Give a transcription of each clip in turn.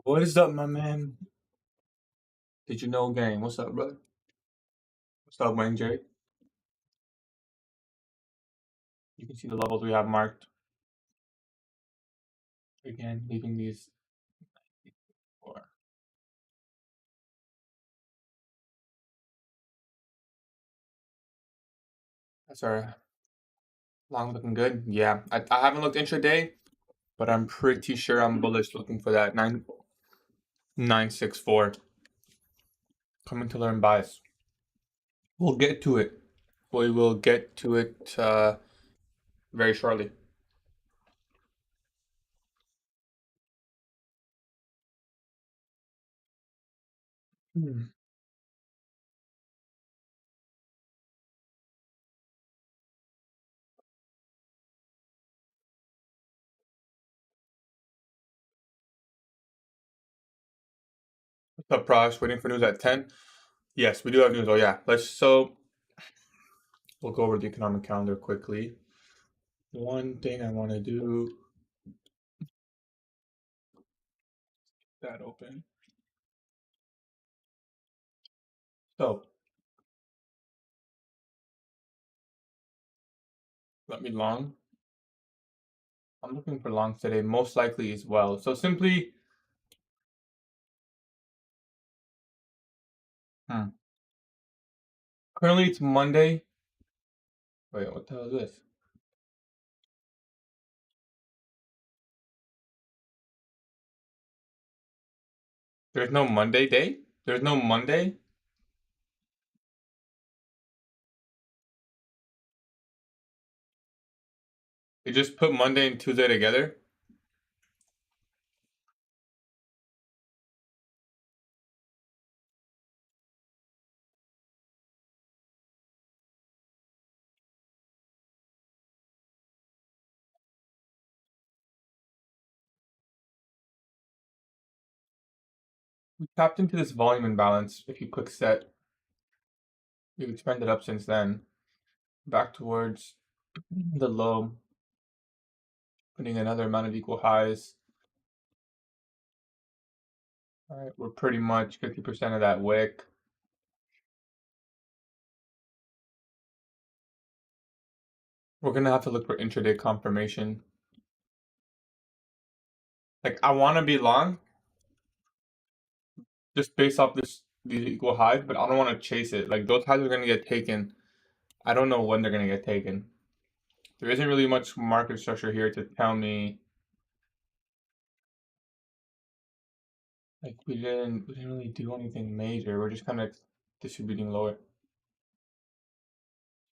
What is up, my man? Did you know gang? What's up, brother? What's up, Wayne J? You can see the levels we have marked. Again, leaving these for. That's our long looking good. Yeah, I haven't looked intraday, but I'm pretty sure I'm bullish looking for that 9964. Coming to learn bias. We'll get to it. We will get to it very shortly. Hmm. What's up, Prosh? Waiting for news at 10. Yes, we do have news. Oh yeah, we'll go over the economic calendar quickly. One thing I want to do that open. So let me long. I'm looking for longs today, most likely as well. So simply, hmm. Currently it's Monday. Wait, what the hell is this? There's no Monday day? There's no Monday? You just put Monday and Tuesday together? We tapped into this volume imbalance. If you click set, we've expanded up since then. Back towards the low, putting another amount of equal highs. All right, we're pretty much 50% of that wick. We're gonna have to look for intraday confirmation. Like I wanna be long just based off these equal highs, but I don't wanna chase it. Like those highs are gonna get taken. I don't know when they're gonna get taken. There isn't really much market structure here to tell me. Like we didn't really do anything major. We're just kind of distributing lower.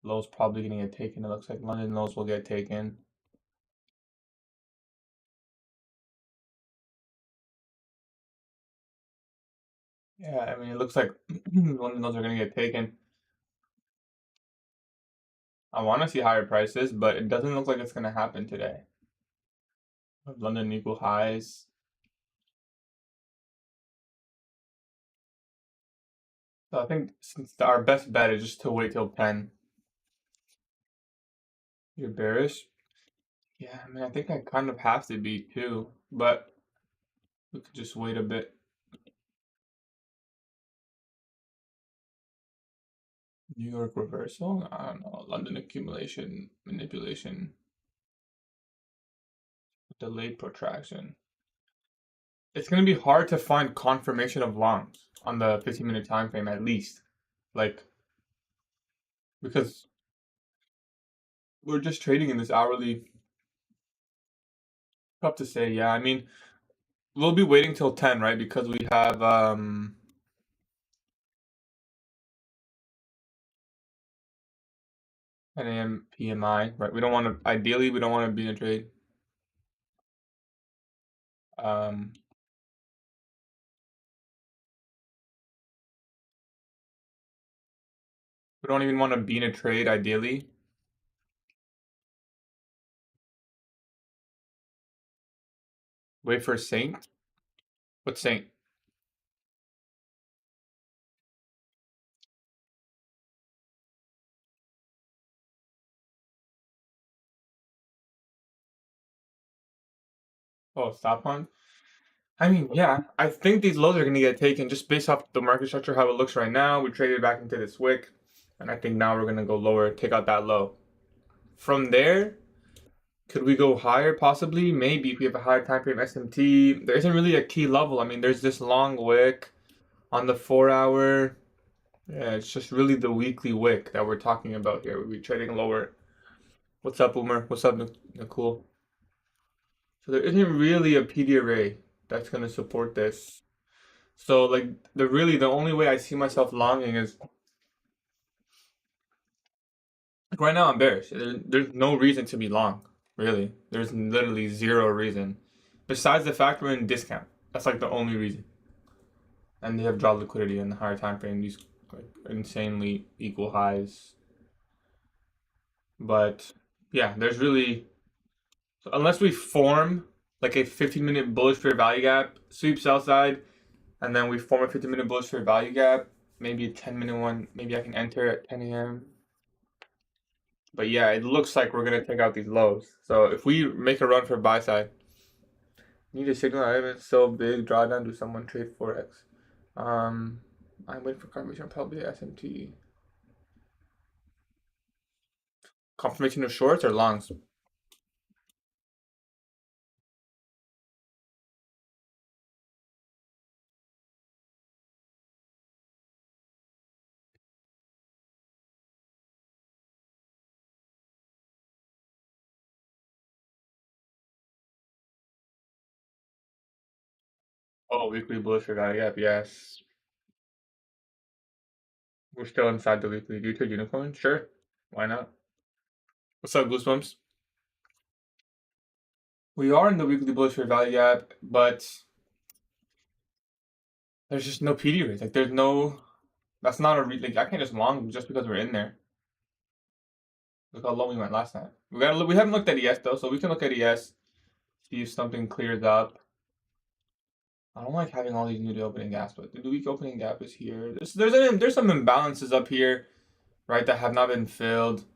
Lows probably gonna get taken. It looks like London lows will get taken. Yeah, I mean it looks like London lows are gonna get taken. I want to see higher prices, but it doesn't look like it's gonna happen today. London equal highs. So I think since our best bet is just to wait till 10. You're bearish? Yeah, I mean I think I kind of have to be too, but we could just wait a bit. New York reversal? I don't know. London accumulation, manipulation, delayed protraction. It's going to be hard to find confirmation of longs on the 15-minute time frame at least. Like, because we're just trading in this hourly. Tough to say, yeah. I mean, we'll be waiting till 10, right? Because we have 10 a.m. PMI, right? We don't want to, ideally, we don't want to be in a trade. Um, we don't even want to be in a trade, ideally. Wait for Saint. What Saint? Oh, stop on. I mean, yeah, I think these lows are going to get taken just based off the market structure, how it looks right now. We traded back into this wick, and I think now we're going to go lower, take out that low. From there, could we go higher? Possibly, maybe if we have a higher time frame SMT. There isn't really a key level. I mean, there's this long wick on the 4 hour. Yeah, it's just really the weekly wick that we're talking about here. We'll be trading lower. What's up, Boomer? What's up, Nicole? So there isn't really a PD array that's going to support this. So like the only way I see myself longing is like right now I'm bearish. There's no reason to be long, really. There's literally zero reason. Besides the fact we're in discount. That's like the only reason. And they have draw liquidity in the higher time frame, these like insanely equal highs. But yeah, there's really so unless we form like a 15-minute bullish fair value gap, sweep sell side, and then we form a 15-minute bullish fair value gap, maybe a 10-minute one, maybe I can enter at 10 a.m. But yeah, it looks like we're gonna take out these lows. So if we make a run for buy side, need a signal element so big, drawdown, do someone trade forex? I'm waiting for confirmation, probably SMT. Confirmation of shorts or longs? Oh, weekly bullish for value gap, yes. We're still inside the weekly. Do you trade unicorn? Sure. Why not? What's up, Goosebumps? We are in the weekly bullish for value gap, but there's just no PD rate. Like there's no that's not a like I can't just long just because we're in there. Look how low we went last night. We haven't looked at ES though, so we can look at ES, see if something clears up. I don't like having all these new to opening gaps, but the weak opening gap is here. There's some imbalances up here, right, that have not been filled.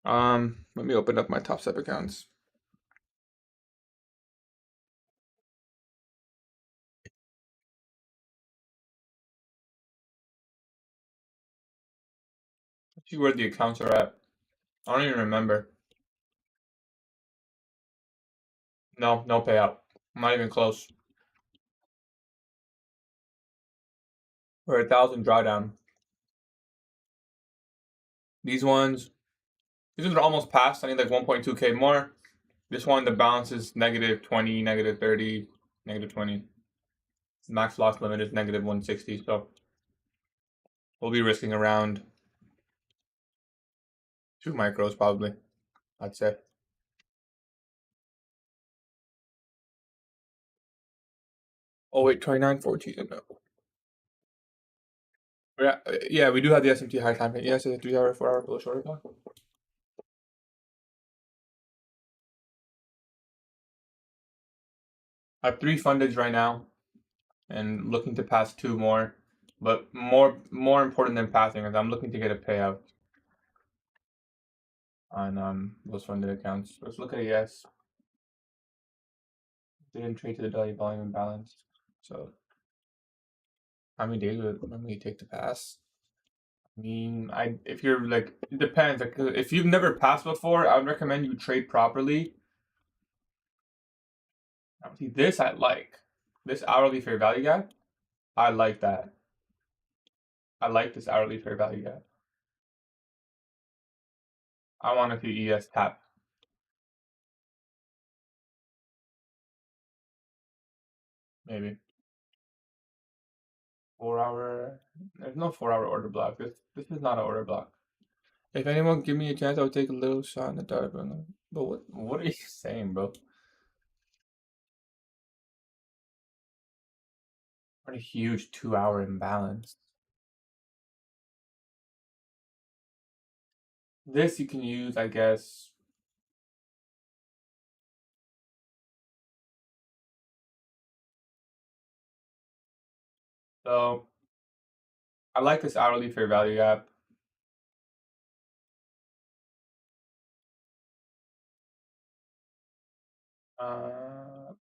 Let me open up my top step accounts. Let's see where the accounts are at. I don't even remember. No, no payout. I'm not even close. We're 1,000 drawdown. These ones are almost past. I need like 1.2k more. This one, the balance is negative 20, negative 30, negative 20. Max loss limit is negative 160. So we'll be risking around 2 micros probably, I'd say. Oh wait, 29.14. No. Yeah, we do have the SMT high time. Yes, it's a 3 hour, 4 hour bullish order block. I have 3 fundeds right now and looking to pass 2 more. But more important than passing is I'm looking to get a payout on those funded accounts. Let's look at ES. Didn't trade to the daily volume imbalance. So how many days would it normally take to pass? I mean, if you're like it depends. Like if you've never passed before, I would recommend you trade properly. See, this I like. This hourly fair value gap, I like that. I like this hourly fair value gap. I want to see ES tap. Maybe 4 hour. There's no 4 hour order block. This is not an order block. If anyone give me a chance, I would take a little shot in the dark. But what are you saying, bro? What a huge 2 hour imbalance. This you can use, I guess. So I like this hourly fair value gap.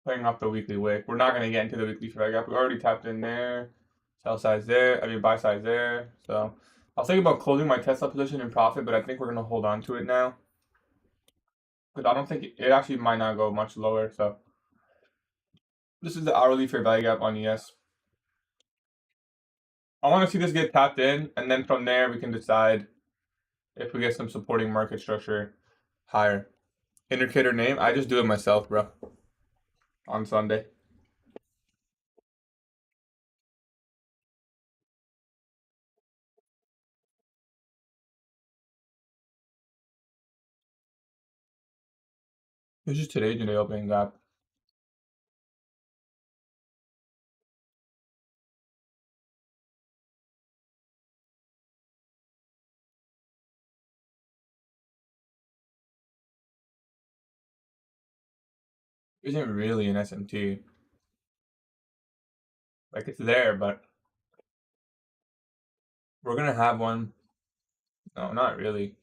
Playing off the weekly wick. We're not going to get into the weekly fair gap. We already tapped in there. Sell size there. I mean, buy size there. So I was thinking about closing my Tesla position in profit, but I think we're going to hold on to it now. Because I don't think it actually might not go much lower. So this is the hourly fair value gap on ES. I want to see this get tapped in, and then from there we can decide if we get some supporting market structure higher. Indicator name, I just do it myself, bro. On Sunday. This is today's day opening gap. Isn't really an SMT. Like it's there, but we're gonna have one. No, not really.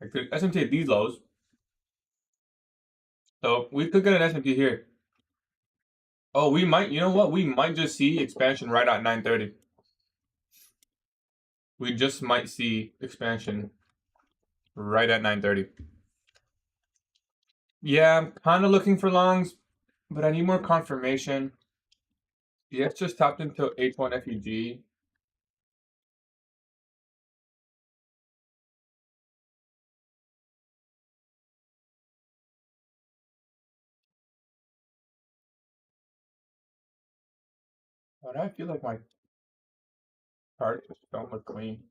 Like the SMT at these lows. So we could get an SMT here. Oh, we might, you know what? We might just see expansion right at 930. We just might see expansion right at 930. Yeah, I'm kind of looking for longs, but I need more confirmation. Yeah, it's just tapped into H1 FEG. But I feel like my charts just don't look clean.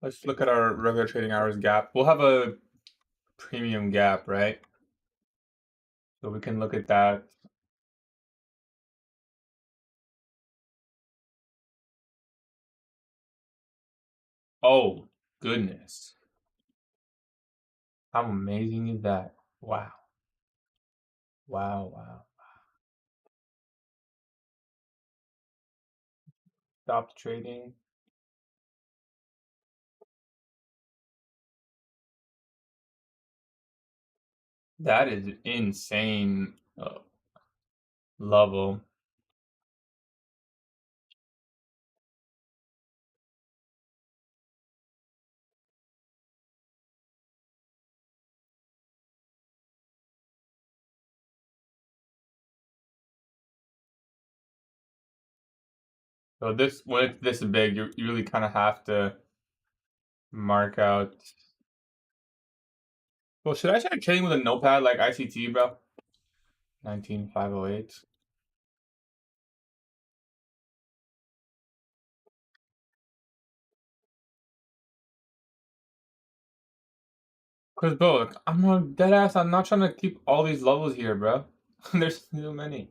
Let's look at our regular trading hours gap. We'll have a premium gap, right? So we can look at that. Oh, goodness. How amazing is that? Wow. Wow, wow. Stop trading. That is insane level. So this, when it's this big, you really kind of have to mark out. Well, should I start trading with a notepad like ICT, bro? 19508. Cause bro, like, I'm on dead ass. I'm not trying to keep all these levels here, bro. There's too many.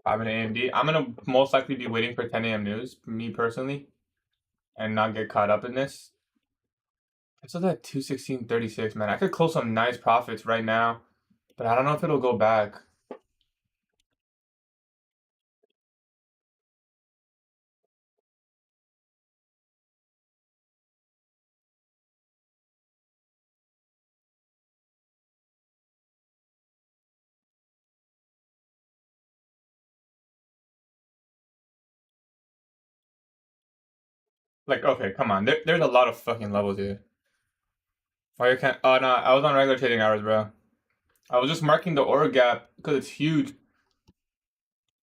I'm an AMD. I'm gonna most likely be waiting for 10 a.m. news, me personally, and not get caught up in this. I still at 216.36, man. I could close some nice profits right now, but I don't know if it'll go back. Like, okay, come on. There's a lot of fucking levels here. Why you can't? Oh no, I was on regular trading hours, bro. I was just marking the org gap because it's huge.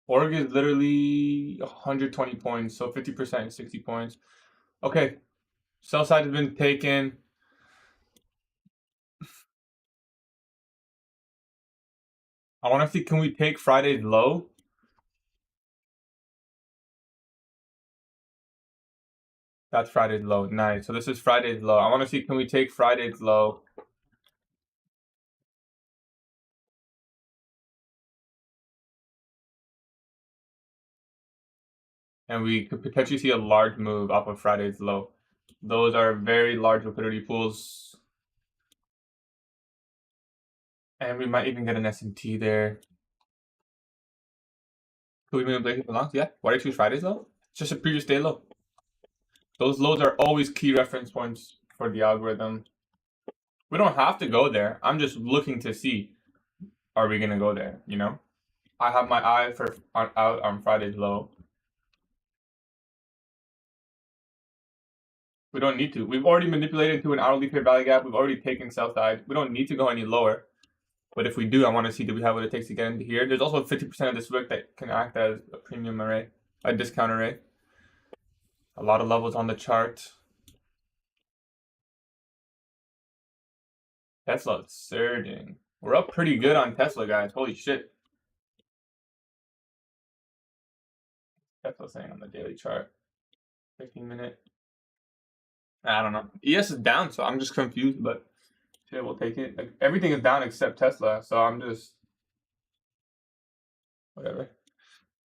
Org is literally 120 points, so 50% is 60 points. Okay, sell side has been taken. I want to see, can we take Friday's low? That's Friday's low. Nice. So this is Friday's low. I want to see, can we take Friday's low? and we could potentially see a large move off of Friday's low. Those are very large liquidity pools. And we might even get an S&T there. Could we manipulate it for longs? Yeah. Why do you choose Friday's low? It's just a previous day low. Those lows are always key reference points for the algorithm. We don't have to go there. I'm just looking to see, are we gonna go there? You know, I have my eye out on Friday's low. We don't need to. We've already manipulated to an hourly fair value gap. We've already taken sell side. We don't need to go any lower. But if we do, I want to see, do we have what it takes to get into here? There's also 50% of this wick that can act as a premium array, a discount array. A lot of levels on the chart. Tesla surging. We're up pretty good on Tesla, guys. Holy shit. Tesla's saying on the daily chart. 15-minute. I don't know. ES is down, so I'm just confused, but shit, we'll take it. Like, everything is down except Tesla, so I'm just whatever.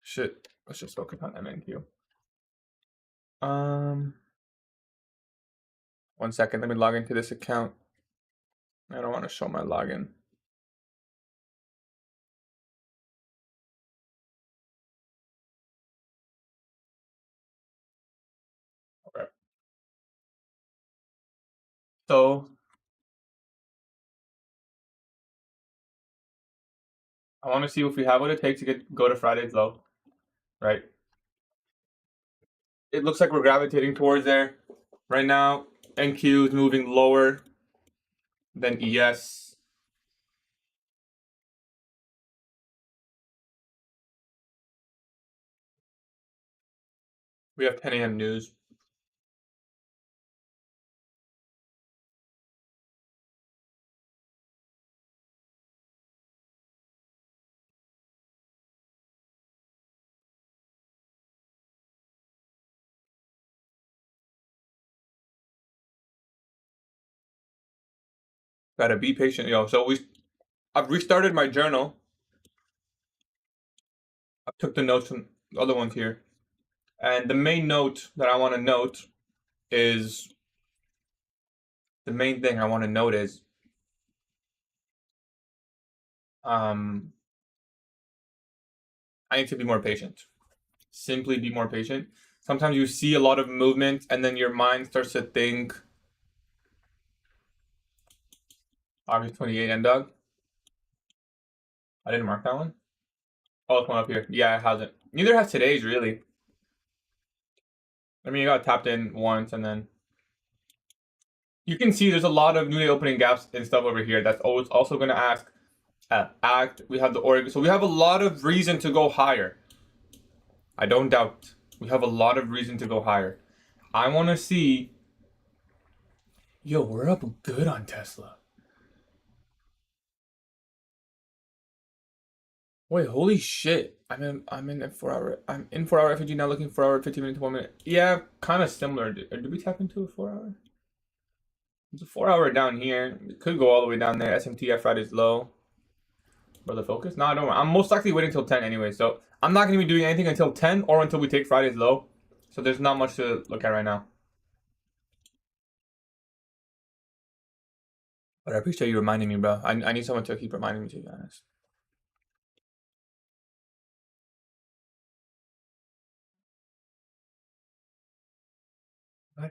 Shit. Let's just focus on MNQ. 1 second. Let me log into this account. I don't want to show my login. Okay. So I want to see if we have what it takes to go to Friday's low, right? It looks like we're gravitating towards there. Right now, NQ is moving lower than ES. We have 10 a.m. news. Gotta be patient, yo. So I've restarted my journal. I took the notes from the other ones here. And the main note that I want to note is the main thing I want to note is I need to be more patient. Simply be more patient. Sometimes you see a lot of movement and then your mind starts to think August 28 end dog. I didn't mark that one. Oh, it's one up here. Yeah, it hasn't. Neither has today's really. I mean, you got tapped in once and then you can see there's a lot of new day opening gaps and stuff over here. That's always also going to act. We have the Oregon. So we have a lot of reason to go higher. I don't doubt. We have a lot of reason to go higher. I want to see. Yo, we're up good on Tesla. Wait, holy shit. I'm in a 4-hour. I'm in 4-hour FG now looking 4-hour, 15-minute to 1-minute. Yeah, kind of similar. Did we tap into a 4-hour? It's a 4-hour down here. It could go all the way down there. SMT Friday's low. Brother, focus? No, I don't. I'm most likely waiting until 10 anyway. So I'm not going to be doing anything until 10 or until we take Friday's low. So there's not much to look at right now. But I appreciate you reminding me, bro. I need someone to keep reminding me, to be honest.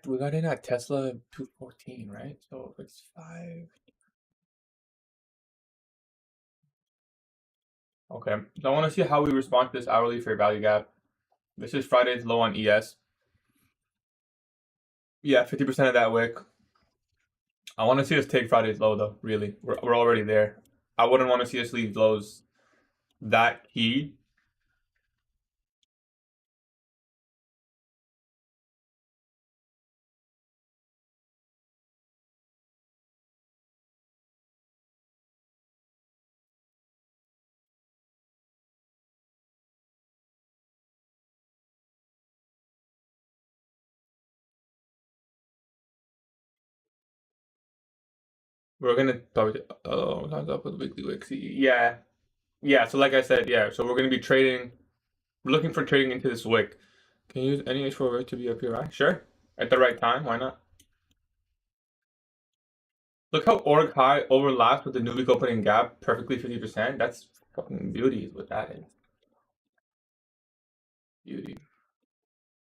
We got in at Tesla 214, right? So if it's 5. Okay, so I want to see how we respond to this hourly fair value gap. This is Friday's low on ES. Yeah, 50% of that wick. I want to see us take Friday's low though, really. We're already there. I wouldn't want to see us leave lows that key. We're gonna probably comes up with weekly wicks. Yeah. So like I said, yeah. So we're gonna be trading. We're looking for trading into this wick. Can you use any H4 to be a PRI? Sure. At the right time, why not? Look how org high overlaps with the new week opening gap perfectly 50%. That's fucking beauty is what that is. Beauty.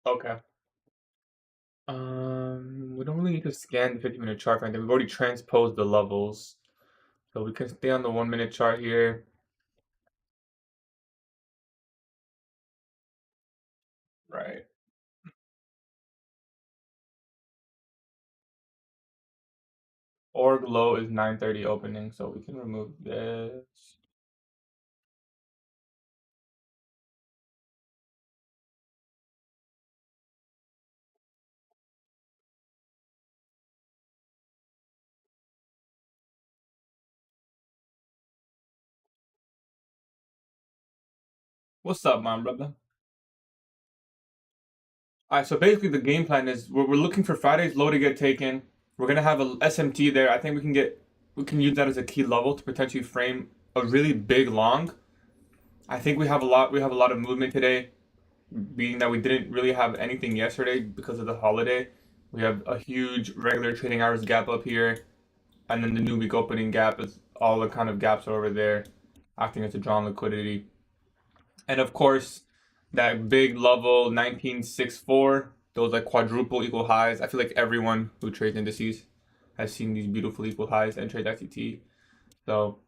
Okay. We don't really need to scan the 50-minute chart for anything. We've already transposed the levels. So we can stay on the 1-minute chart here. Right. Org low is 9:30 opening, so we can remove this. What's up, my brother? Alright, so basically the game plan is we're looking for Friday's low to get taken. We're gonna have a SMT there. I think we can use that as a key level to potentially frame a really big long. I think we have a lot of movement today, being that we didn't really have anything yesterday because of the holiday. We have a huge regular trading hours gap up here, and then the new week opening gap is all the kind of gaps are over there, acting as a drawn liquidity. And of course, that big level 1964, those like quadruple equal highs. I feel like everyone who trades indices has seen these beautiful equal highs and trades ICT. So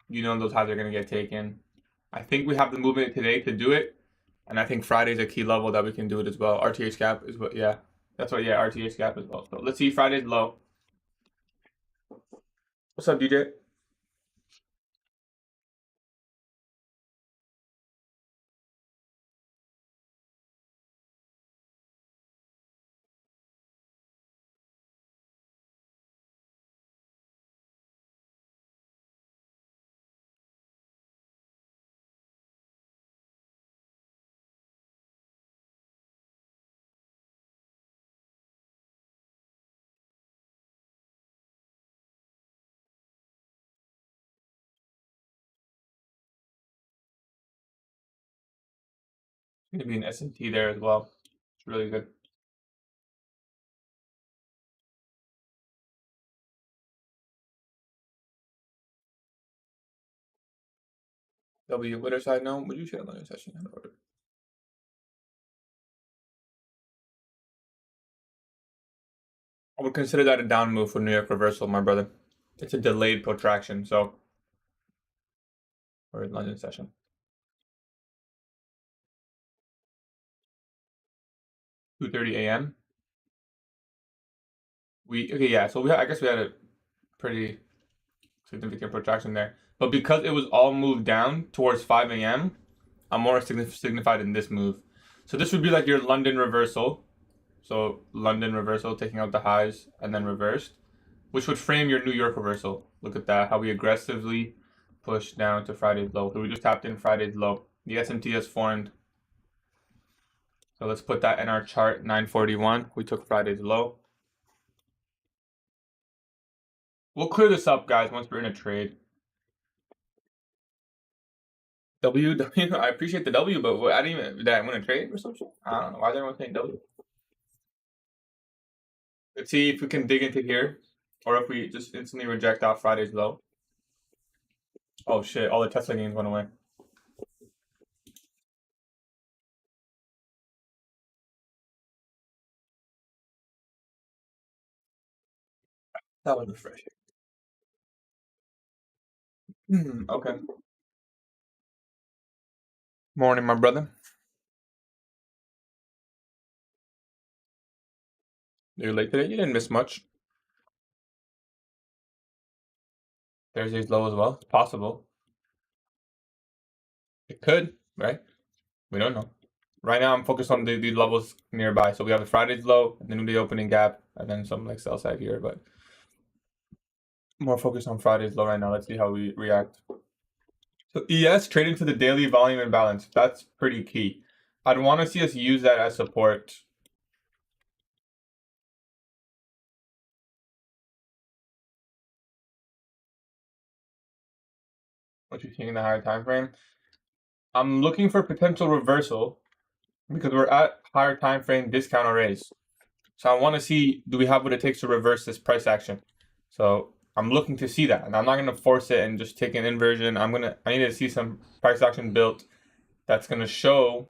you know those highs are going to get taken. I think we have the movement today to do it. And I think Friday's a key level that we can do it as well. RTH gap is what, yeah. That's what, yeah, RTH gap as well. So let's see Friday's low. What's up, DJ? It's going to be an S&T there as well. It's really good. W, what side now? Would you share on your session? I would consider that a down move for New York reversal, my brother. It's a delayed protraction, so or London session. 2:30 a.m. Yeah. So I guess we had a pretty significant protraction there, but because it was all moved down towards 5 a.m., I'm more signified in this move. So this would be like your London reversal. So London reversal, taking out the highs and then reversed, which would frame your New York reversal. Look at that, how we aggressively pushed down to Friday's low. So we just tapped in Friday's low. The S&T has formed. So let's put that in our chart, 941. We took Friday's low. We'll clear this up, guys, once we're in a trade. I appreciate the W, but I didn't even, did I win a trade or something? I don't know. Why is everyone saying W? Let's see if we can dig into here, or if we just instantly reject out Friday's low. Oh shit, all the Tesla gains went away. That was refreshing. Okay. Morning, my brother. You're late today? You didn't miss much. Thursday's low as well. It's possible. It could, right? We don't know. Right now, I'm focused on the levels nearby. So we have the Friday's low, and then the opening gap, and then some like sell side here. But more focused on Friday's low right now. Let's see how we react. So ES trade into the daily volume imbalance. That's pretty key. I'd want to see us use that as support. What you think in the higher time frame? I'm looking for potential reversal because we're at higher time frame discount arrays. So I want to see, do we have what it takes to reverse this price action? So I'm looking to see that, and I'm not gonna force it and just take an inversion. I need to see some price action built that's gonna show.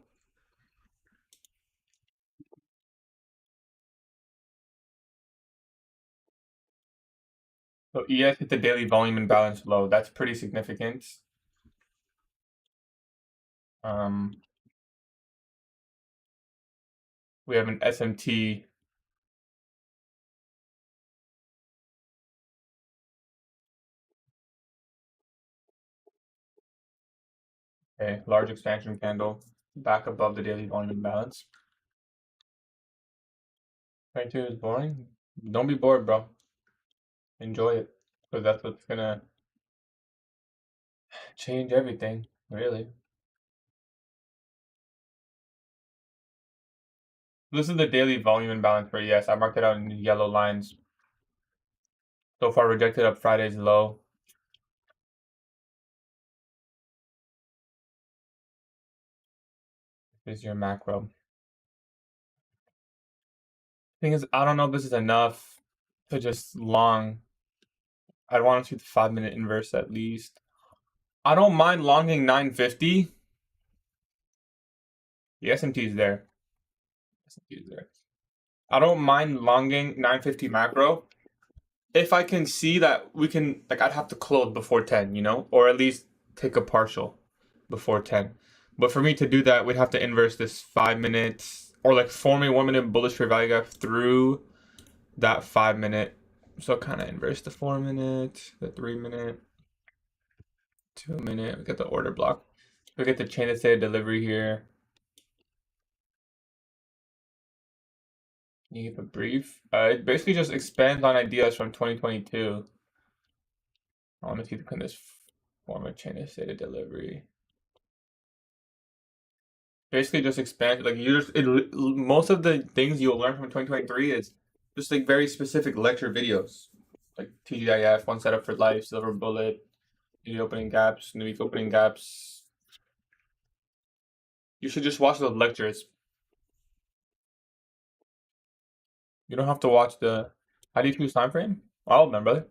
So ES hit the daily volume imbalance low. That's pretty significant. Um, we have an SMT. Okay, large expansion candle back above the daily volume imbalance. 22 is boring. Don't be bored, bro. Enjoy it, because that's what's gonna change everything, really. This is the daily volume imbalance for ES. I marked it out in yellow lines. So far rejected up Friday's low. This is your macro. Thing is, I don't know if this is enough to just long. I'd want to see the 5-minute inverse at least. I don't mind longing 950. The SMT is there. SMT is there. I don't mind longing 950 macro if I can see that we can, like, I'd have to close before 10, or at least take a partial before 10. But for me to do that, we'd have to inverse this 5 minutes or like form a 1-minute bullish fair value gap through that 5-minute. So kind of inverse the 4-minute, the 3-minute, 2-minute. We get the order block. We get the chain of state delivery here. You give a brief. It basically just expands on ideas from 2022. I want to see can this form a chain of state delivery. Basically, just expand. Like most of the things you'll learn from 2023 is just like very specific lecture videos, like TGIF, one setup for life, silver bullet, new opening gaps, new week opening gaps. You should just watch those lectures. You don't have to watch the. How do you choose time frame? All of them, brother.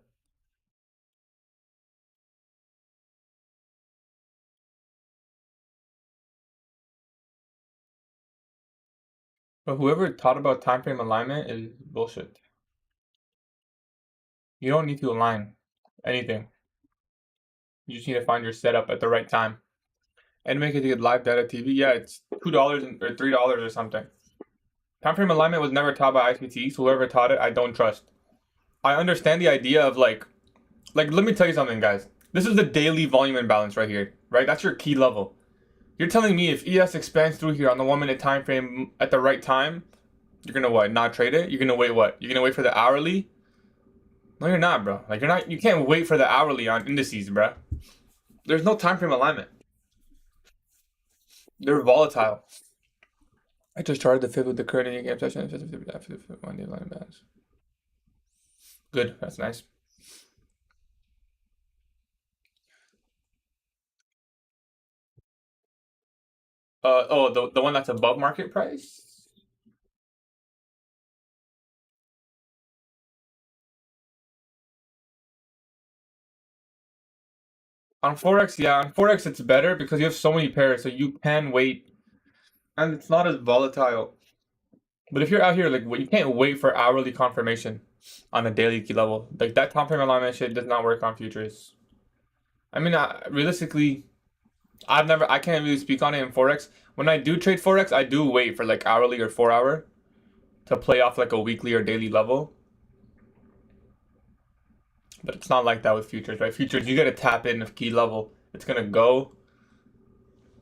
But whoever taught about time frame alignment is bullshit. You don't need to align anything. You just need to find your setup at the right time and make it to get live data TV. Yeah, it's $2 or $3 or something. Time frame alignment was never taught by ICT, so whoever taught it, I don't trust. I understand the idea of like let me tell you something, guys. This is the daily volume imbalance right here, right? That's your key level. You're telling me if ES expands through here on the 1-minute time frame at the right time, you're gonna what? Not trade it? You're gonna wait what? You're gonna wait for the hourly? No, you're not, bro. Like you're not. You can't wait for the hourly on indices, bro. There's no time frame alignment. They're volatile. I just charted the fib with the current in game session. After the 1-day line balance. Good. That's nice. The one that's above market price. On Forex, yeah, on Forex it's better because you have so many pairs, so you can wait, and it's not as volatile. But if you're out here, like, you can't wait for hourly confirmation on a daily key level. Like that time frame alignment shit does not work on futures. I mean, realistically, I can't really speak on it in Forex. When I do trade Forex, I do wait for like hourly or 4 hour to play off like a weekly or daily level. But it's not like that with futures, right? Futures, you gotta tap in a key level. It's gonna go.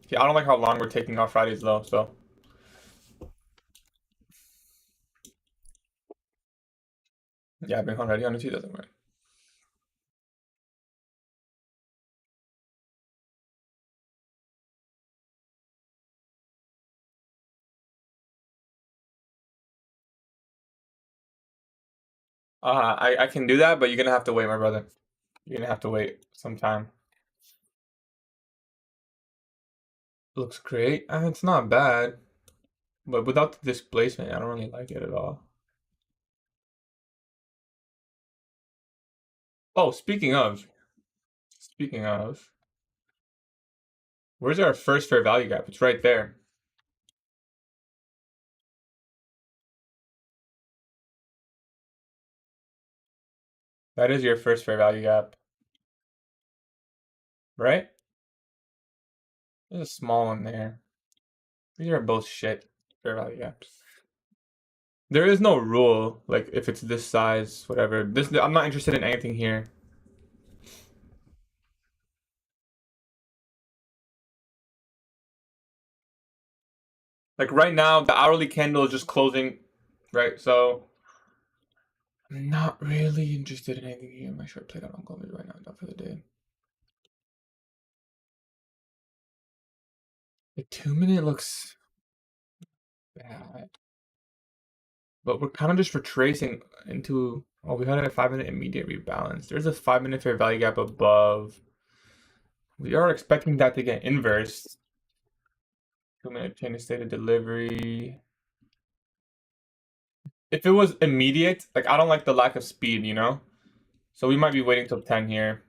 Yeah, I don't like how long we're taking off Friday's low, so. Yeah, being already on the 2 doesn't work. I can do that, but you're gonna have to wait, my brother. You're gonna have to wait some time. Looks great. It's not bad. But without the displacement, I don't really like it at all. Oh, speaking of, where's our first fair value gap? It's right there. That is your first fair value gap, right? There's a small one there. These are both shit fair value gaps. There is no rule, like if it's this size, whatever. I'm not interested in anything here. Like right now, the hourly candle is just closing, right? So I'm not really interested in anything here. My short played out on Columbia right now, done for the day. The 2 minute looks bad, but we're kind of just retracing into. Oh, we had a 5 minute immediate rebalance. There's a 5 minute fair value gap above. We are expecting that to get inversed. 2 minute chain of state of delivery. If it was immediate, like I don't like the lack of speed, you know? So we might be waiting till 10 here.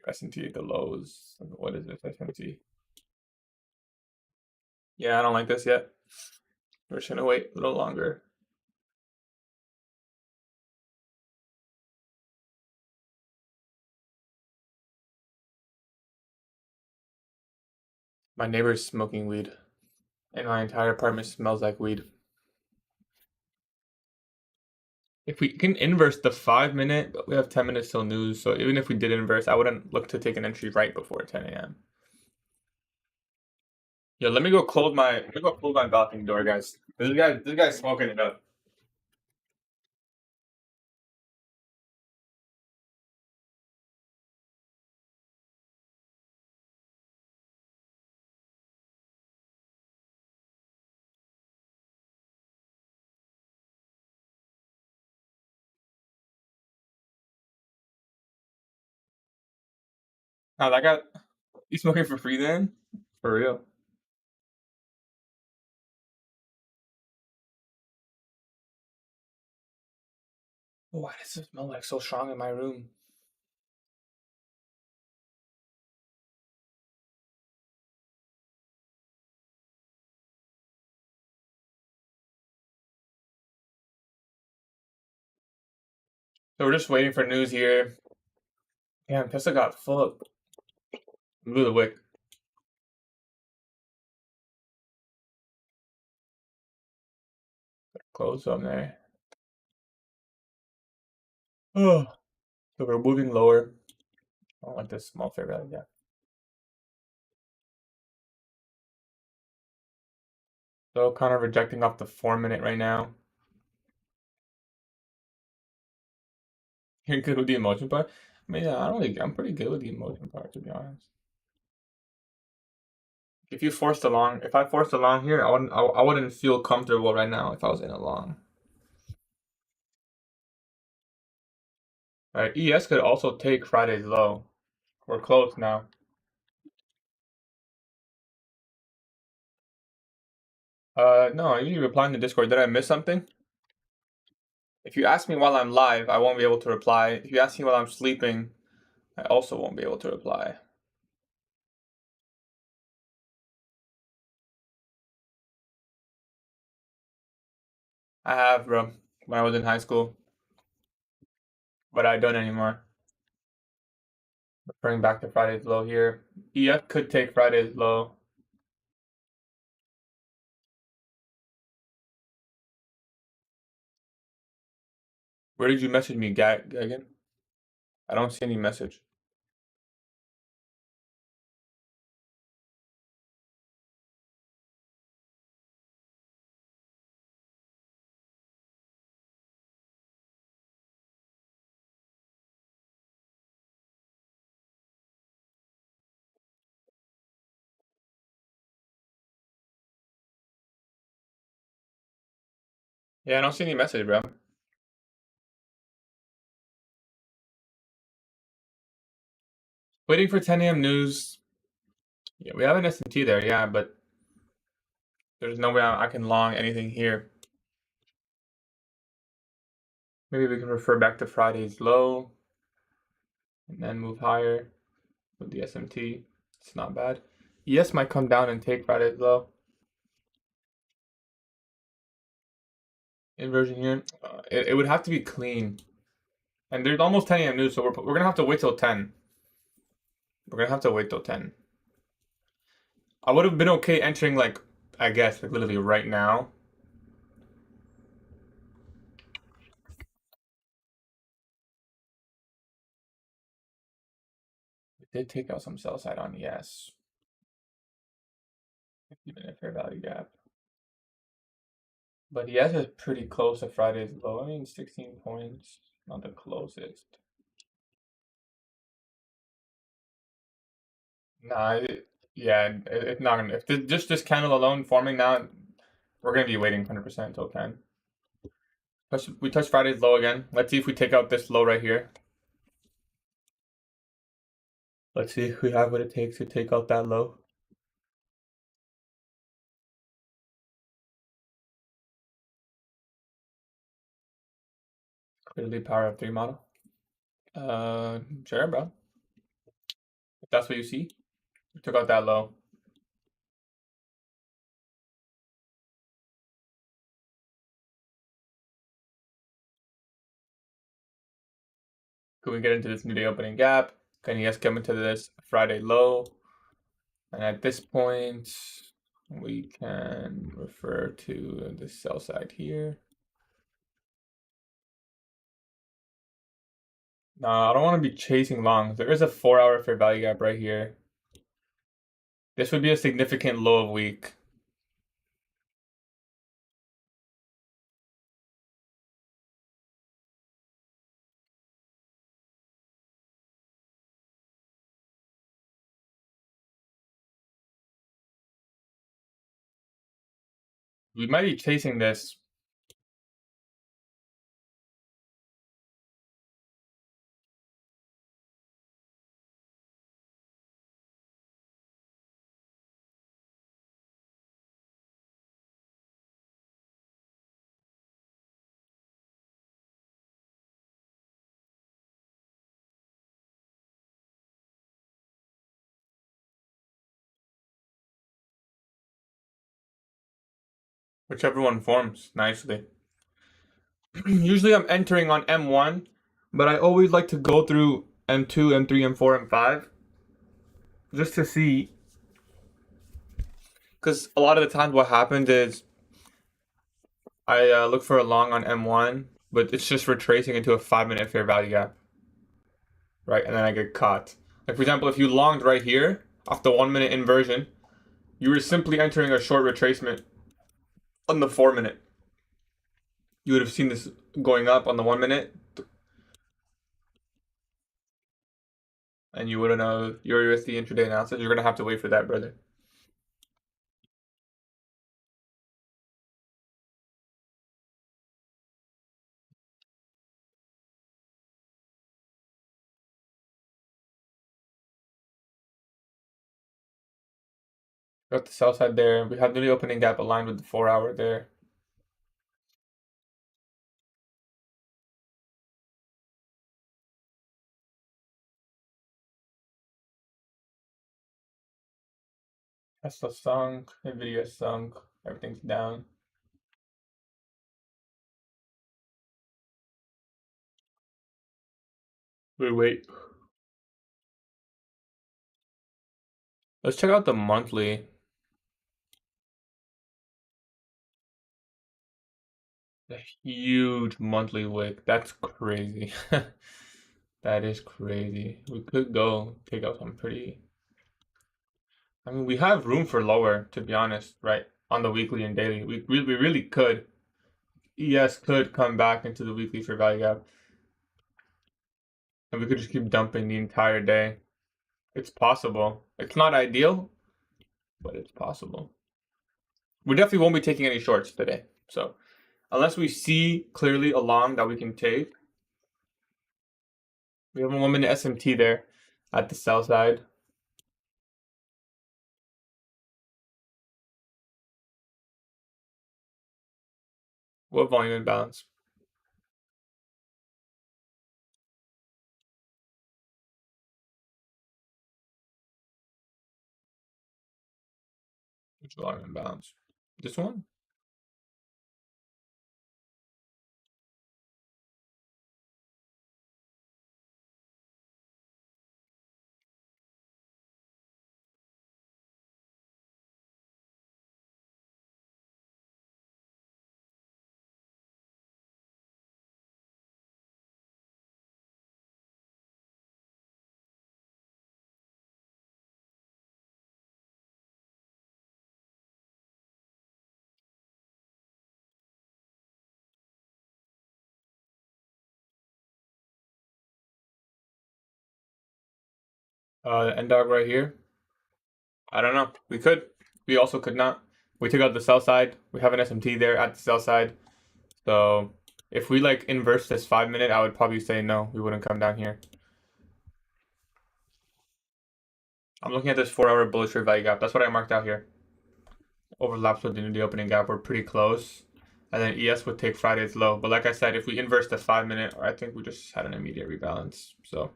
S&T, the lows. What is this S&T? Yeah, I don't like this yet. We're just gonna wait a little longer. My neighbor's smoking weed, and my entire apartment smells like weed. If we can inverse the 5 minute, but we have 10 minutes till news, so even if we did inverse, I wouldn't look to take an entry right before 10 a.m. Yeah, let me go close my balcony door, guys. This guy's smoking it up. Now that guy, he's smoking for free then? For real? Why does it smell like so strong in my room? So we're just waiting for news here. Damn, Tesla got full. Blew the wick. Close on there. Oh, so we're moving lower. I don't like this small fair value gap. So kind of rejecting off the 4 minute right now. You're good with the emotion part? I mean, yeah, I don't really, I'm pretty good with the emotion part, to be honest. If I forced a long here, I wouldn't feel comfortable right now if I was in a long. All right, ES could also take Friday's low. We're close now. No, I usually reply in the Discord. Did I miss something? If you ask me while I'm live, I won't be able to reply. If you ask me while I'm sleeping, I also won't be able to reply. I have, bro, when I was in high school, but I don't anymore. Referring back to Friday's low here. EF could take Friday's low. Where did you message me, Gagan? I don't see any message. Yeah, I don't see any message, bro. Waiting for 10 a.m. news. Yeah, we have an S&T there, yeah, but There's no way I can long anything here. Maybe we can refer back to Friday's low and then move higher with the SMT. It's not bad. ES might come down and take Friday's low. Inversion here. It would have to be clean. And there's almost 10 a.m. news, so we're going to have to wait till 10. We're going to have to wait till 10. I would have been okay entering, like, I guess, like, literally right now. It did take out some sell side on ES. Even a fair value gap. But ES is pretty close to Friday's low. I mean, 16 points. Not the closest. Nah, it's not gonna. If just this candle alone forming now, we're gonna be waiting 100% until 10. We touch Friday's low again. Let's see if we take out this low right here. Let's see if we have what it takes to take out that low. Clearly power of 3 model. Sure, bro. If that's what you see, we took out that low. Can we get into this new day opening gap? Can ES come into this Friday low? And at this point, we can refer to the sell side here. No, I don't want to be chasing longs. There is a 4-hour fair value gap right here. This would be a significant low of week. We might be chasing this. Whichever one forms nicely. Usually I'm entering on M1, but I always like to go through M2, M3, M4, M5 just to see. Because a lot of the times what happens is I look for a long on M1, but it's just retracing into a 5-minute fair value gap. Right, and then I get caught. Like, for example, if you longed right here off the 1-minute inversion, you were simply entering a short retracement on the 4-minute. You would have seen this going up on the 1-minute, and you wouldn't know your USD intraday analysis. You're gonna have to wait for that, brother. Got the sell side there. We have the opening gap aligned with the 4-hour there. Tesla sunk, Nvidia sunk, everything's down. Wait. Let's check out the monthly. A huge monthly wick. That's crazy. That is crazy. We could go take out some pretty. I mean, we have room for lower, to be honest, right? On the weekly and daily. We really could. ES could come back into the weekly for value gap. And we could just keep dumping the entire day. It's possible. It's not ideal, but it's possible. We definitely won't be taking any shorts today. So, unless we see clearly a long that we can take, we have a 1-minute SMT there at the sell side. What volume imbalance? Which volume imbalance? This one? End dog right here. I don't know. We could. We also could not. We took out the sell side. We have an SMT there at the sell side. So if we like inverse this 5 minute, I would probably say no. We wouldn't come down here. I'm looking at this 4 hour bullish fair value gap. That's what I marked out here. Overlaps with the opening gap. We're pretty close. And then ES would take Friday's low. But like I said, if we inverse the 5 minute, I think we just had an immediate rebalance. So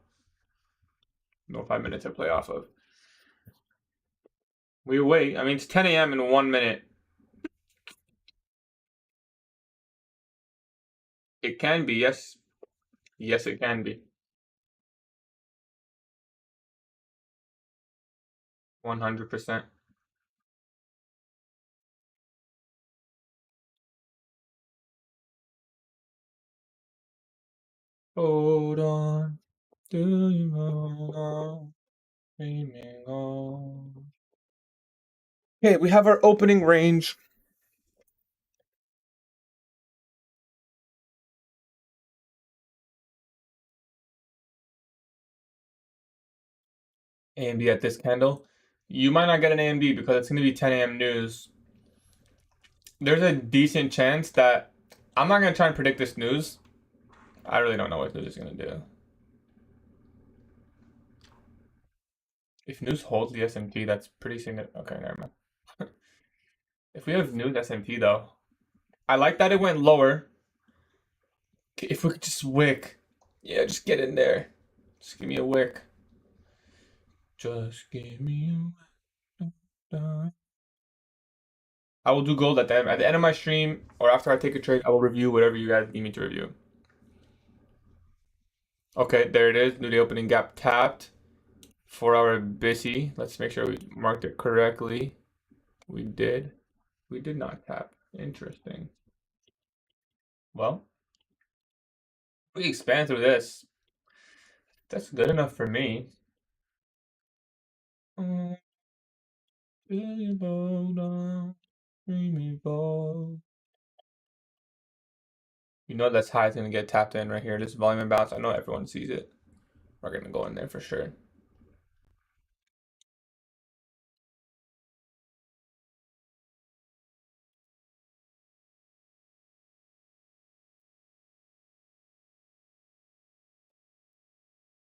no 5 minute to play off of. We wait. I mean, it's 10 a.m. in 1 minute. It can be, yes. Yes, it can be. 100%. Hold on. Do you hold on? Dreaming on. Okay, we have our opening range. AMD at this candle. You might not get an AMD because it's going to be 10 a.m. news. There's a decent chance that I'm not going to try and predict this news. I really don't know what news is going to do. If news holds the S&P, that's pretty significant. Okay, never mind. If we have news S&P though, I like that it went lower. If we could just wick. Yeah, just get in there. Just give me a wick. Just give me a wick. I will do gold at the end of my stream or after I take a trade. I will review whatever you guys need me to review. Okay, there it is. New day opening gap tapped. 4 hour busy. Let's make sure we marked it correctly. We did. We did not tap. Interesting. Well, we expand through this. That's good enough for me. You know that's high is gonna get tapped in right here. This volume imbalance. I know everyone sees it. We're gonna go in there for sure.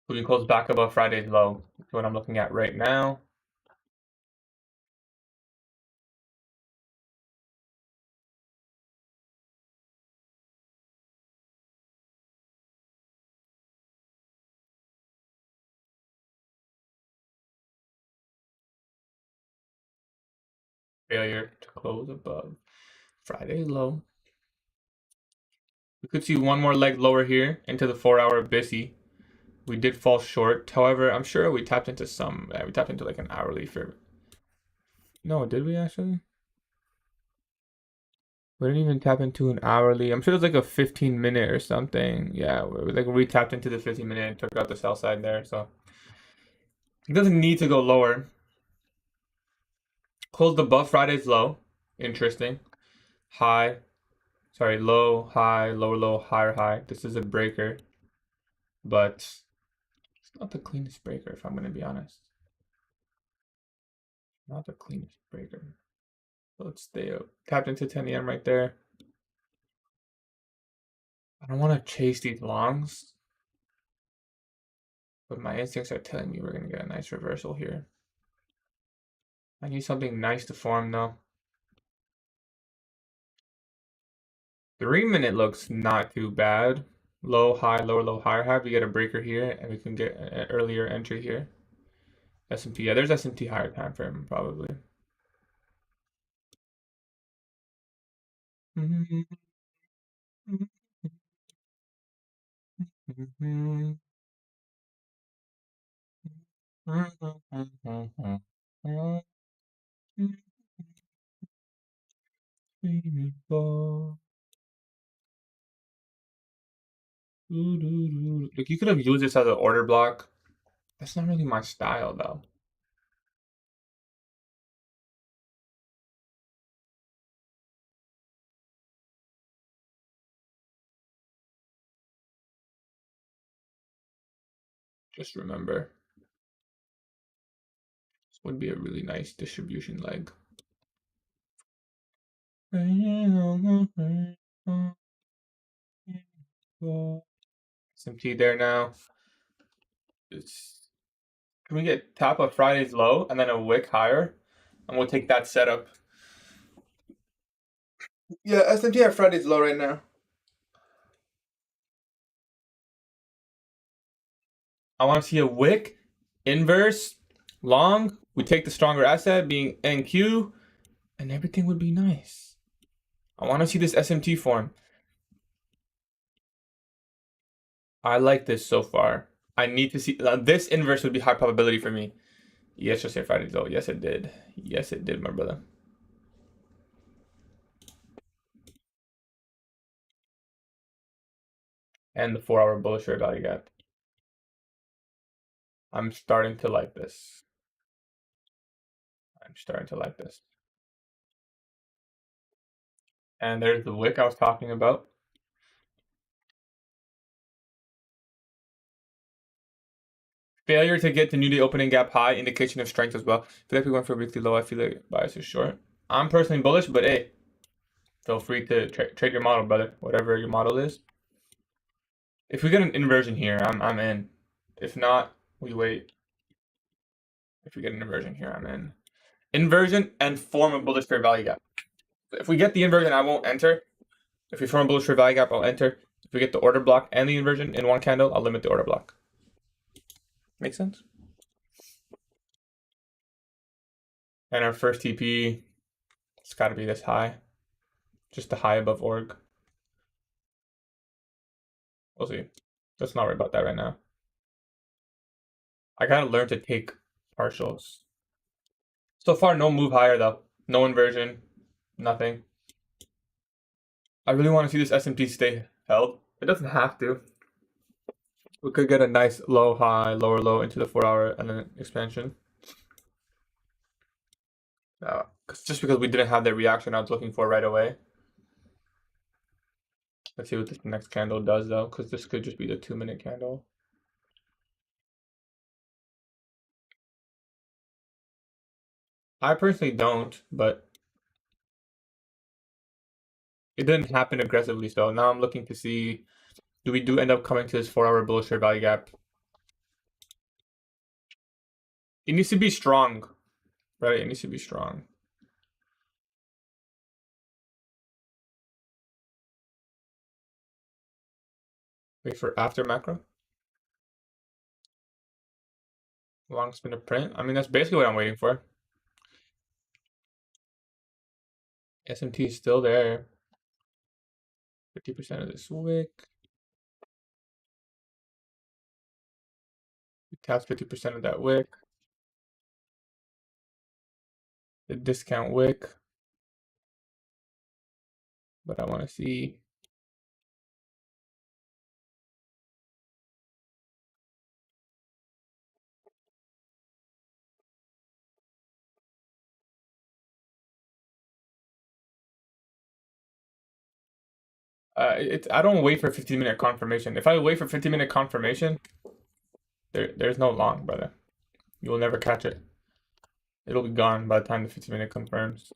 We can close back above Friday's low. That's what I'm looking at right now. Failure to close above Friday's low. We could see one more leg lower here into the 4 hour BISI. We did fall short. However, I'm sure we tapped into some. We tapped into like an hourly for. No, did we actually? We didn't even tap into an hourly. I'm sure it was like a 15 minute or something. Yeah, we tapped into the 15 minute and took out the sell side there. So it doesn't need to go lower. Closed above Friday's low. Interesting. High. Sorry, low, high, lower, low, higher, high. This is a breaker, but it's not the cleanest breaker, if I'm going to be honest. Not the cleanest breaker. Let's stay up. Tapped into 10 a.m. right there. I don't want to chase these longs, but my instincts are telling me we're going to get a nice reversal here. I need something nice to form though. 3 minute looks not too bad. Low, high, lower, low, higher high. We get a breaker here, and we can get an earlier entry here. S&P, yeah, there's S&P higher time frame probably. Like you could have used this as an order block. That's not really my style though. Just remember, this would be a really nice distribution leg. SMT there now. Can we get top of Friday's low and then a wick higher? And we'll take that setup. Yeah, SMT at Friday's low right now. I want to see a wick, inverse, long. We take the stronger asset being NQ, and everything would be nice. I want to see this SMT form. I like this so far. I need to see this inverse would be high probability for me. Yes, just say Friday's low. Yes, it did. Yes, it did, my brother. And the 4-hour bullish fair value gap. I'm starting to like this. I'm starting to like this. And there's the wick I was talking about. Failure to get to new day opening gap high, indication of strength as well. I feel like we went for a weekly low. I feel like bias is short. I'm personally bullish, but hey, feel free to trade your model, brother. Whatever your model is. If we get an inversion here, I'm in. If not, we wait. If we get an inversion here, I'm in. Inversion and form a bullish fair value gap. If we get the inversion, I won't enter. If we form a bullish fair value gap, I'll enter. If we get the order block and the inversion in one candle, I'll limit the order block. Make sense? And our first TP, it's got to be this high. Just the high above org. We'll see. Let's not worry about that right now. I gotta learn to take partials. So far, no move higher though. No inversion. Nothing. I really want to see this S&P stay held. It doesn't have to. We could get a nice low high, lower low into the 4-hour and then expansion. Just because we didn't have the reaction I was looking for right away. Let's see what this next candle does though, because this could just be the 2-minute candle. I personally don't, but it didn't happen aggressively. So now I'm looking to see, do we end up coming to this 4-hour bullish fair value gap? It needs to be strong, right? It needs to be strong. Wait for after macro. Long spin to print. I mean, that's basically what I'm waiting for. SMT is still there. 50% of this wick. It taps 50% of that wick. The discount wick. But I want to see. I don't wait for 15-minute confirmation. If I wait for 15-minute confirmation, there's no long, brother. You will never catch it. It'll be gone by the time the 15-minute confirms.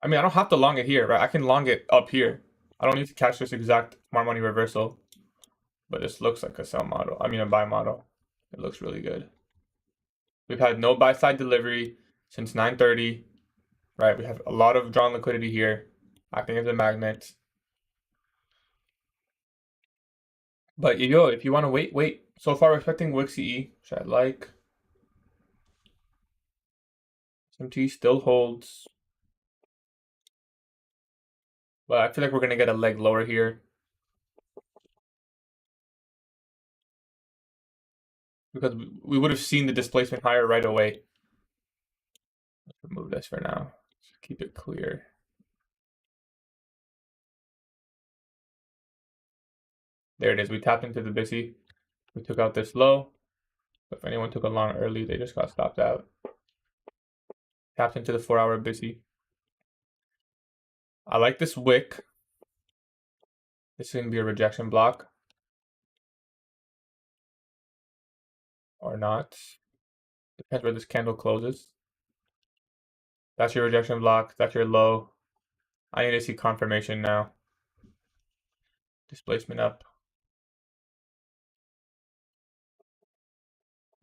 I mean, I don't have to long it here, right? I can long it up here. I don't need to catch this exact smart money reversal. But this looks like a sell model. I mean, a buy model. It looks really good. We've had no buy side delivery since 9:30, right? We have a lot of drawn liquidity here. acting as a magnet. But yo, if you want to wait. So far, we're expecting Wick CE, which I like. SMT still holds. But I feel like we're going to get a leg lower here. Because we would have seen the displacement higher right away. Let's remove this for now. Just keep it clear. There it is. We tapped into the BISI. We took out this low. If anyone took a long early, they just got stopped out. Tapped into the 4-hour BISI. I like this wick. This is going to be a rejection block. Or not. Depends where this candle closes. That's your rejection block. That's your low. I need to see confirmation now. Displacement up.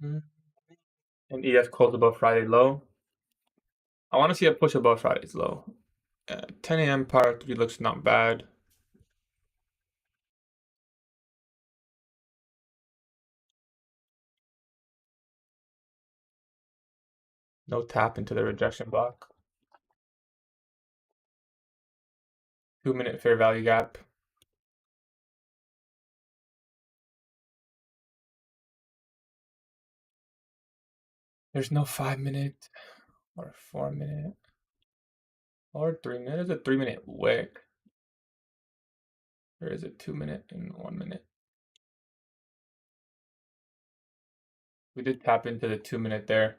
And ES closed above Friday low. I want to see a push above Friday's low. 10 a.m. power 3 looks not bad. No tap into the rejection block. 2-minute fair value gap. There's no 5-minute or 4-minute or 3-minute. There's a 3-minute wick. There is a 2-minute and 1-minute. We did tap into the 2-minute there.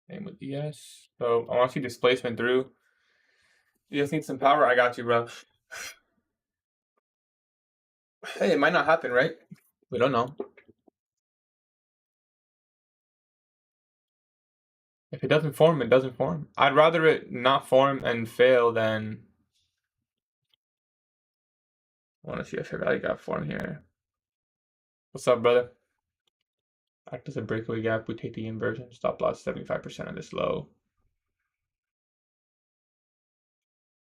Same with ES. So I want to see displacement through. ES needs some power. I got you, bro. Hey, it might not happen, right? We don't know. If it doesn't form, it doesn't form. I'd rather it not form and fail than. I want to see a fair value gap form here. What's up, brother? Act as a breakaway gap. We take the inversion. Stop loss 75% of this low.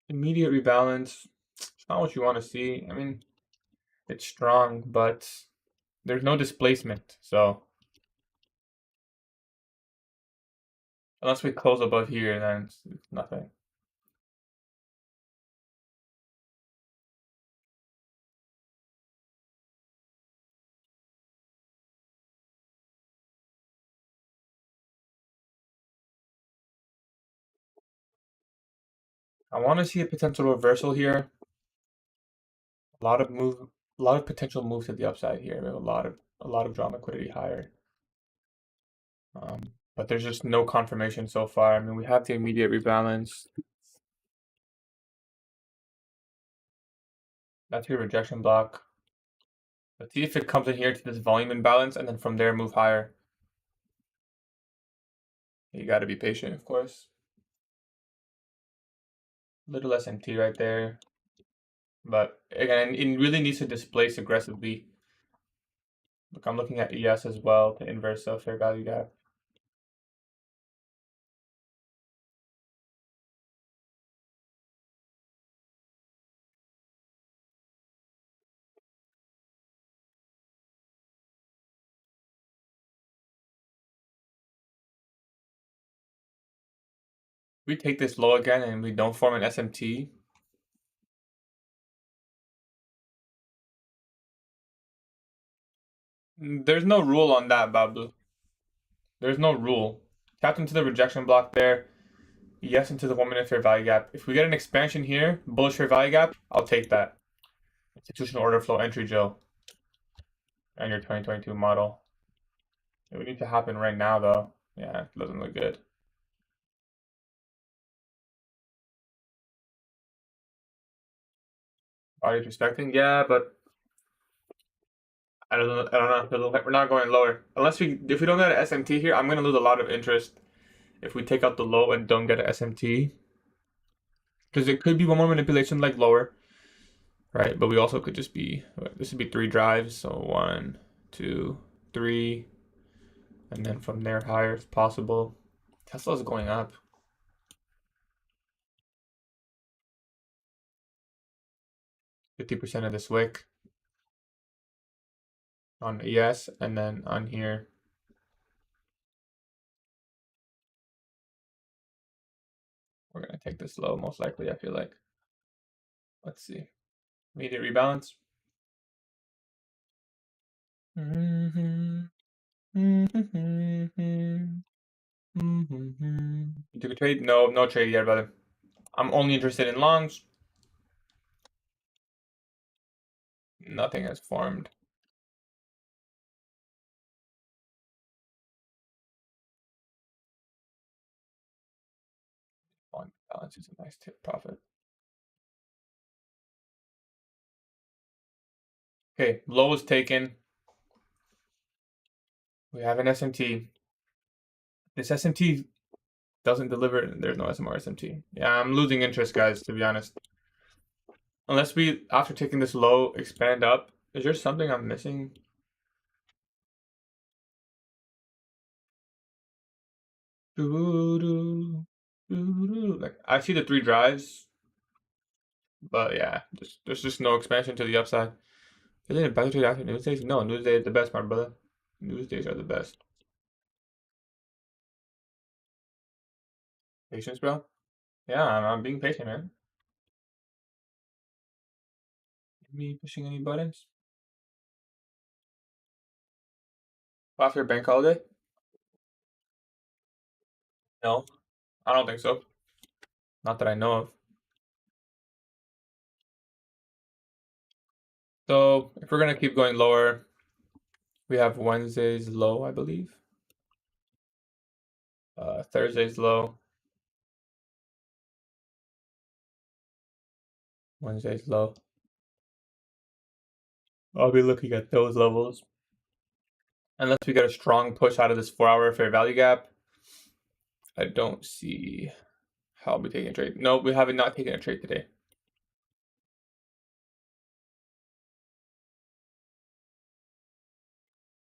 Immediate rebalance. It's not what you want to see. I mean, it's strong, but there's no displacement. So unless we close above here, then it's nothing. I want to see a potential reversal here. A lot of potential moves to the upside here. We have a lot of draw liquidity higher. But there's just no confirmation so far. I mean, we have the immediate rebalance. That's your rejection block. Let's see if it comes in here to this volume imbalance and then from there move higher. You got to be patient, of course. Little SMT right there. But again, it really needs to displace aggressively. Look, I'm looking at ES as well, the inverse of fair value gap. We take this low again and we don't form an SMT. There's no rule on that, Babu. There's no rule. Tapped into the rejection block there. Yes, into the 1-minute fair value gap. If we get an expansion here, bullish fair value gap, I'll take that. Institutional order flow entry, Joe. And your 2022 model. It would need to happen right now, though. Yeah, it doesn't look good. Body's respecting, yeah, but I don't know. We're not going lower. If we don't get an SMT here, I'm gonna lose a lot of interest if we take out the low and don't get an SMT. Because it could be one more manipulation like lower. Right, but we also could just be, this would be 3 drives, so 1, 2, 3. and then from there higher if possible. Tesla's going up. 50% of this wick on ES, and then on here. We're gonna take this low most likely, I feel like. Let's see. Immediate rebalance. You took a trade? No, no trade yet, brother. I'm only interested in longs. Nothing has formed. On balance is a nice tip profit. Okay, low is taken. We have an SMT. This SMT doesn't deliver. There's no SMR SMT. Yeah, I'm losing interest, guys, to be honest. Unless we, after taking this low, expand up. Is there something I'm missing? Like, I see the 3 drives, but yeah, there's just no expansion to the upside. Isn't it better to after news days? No, news day is the best, my brother. News days are the best. Patience, bro. Yeah, I'm being patient, man. Me pushing any buttons? After bank holiday? No, I don't think so. Not that I know of. So if we're gonna keep going lower, we have Wednesday's low, I believe. Thursday's low. Wednesday's low. I'll be looking at those levels. Unless we get a strong push out of this 4-hour fair value gap, I don't see how I'll be taking a trade. No, we haven't not taken a trade today.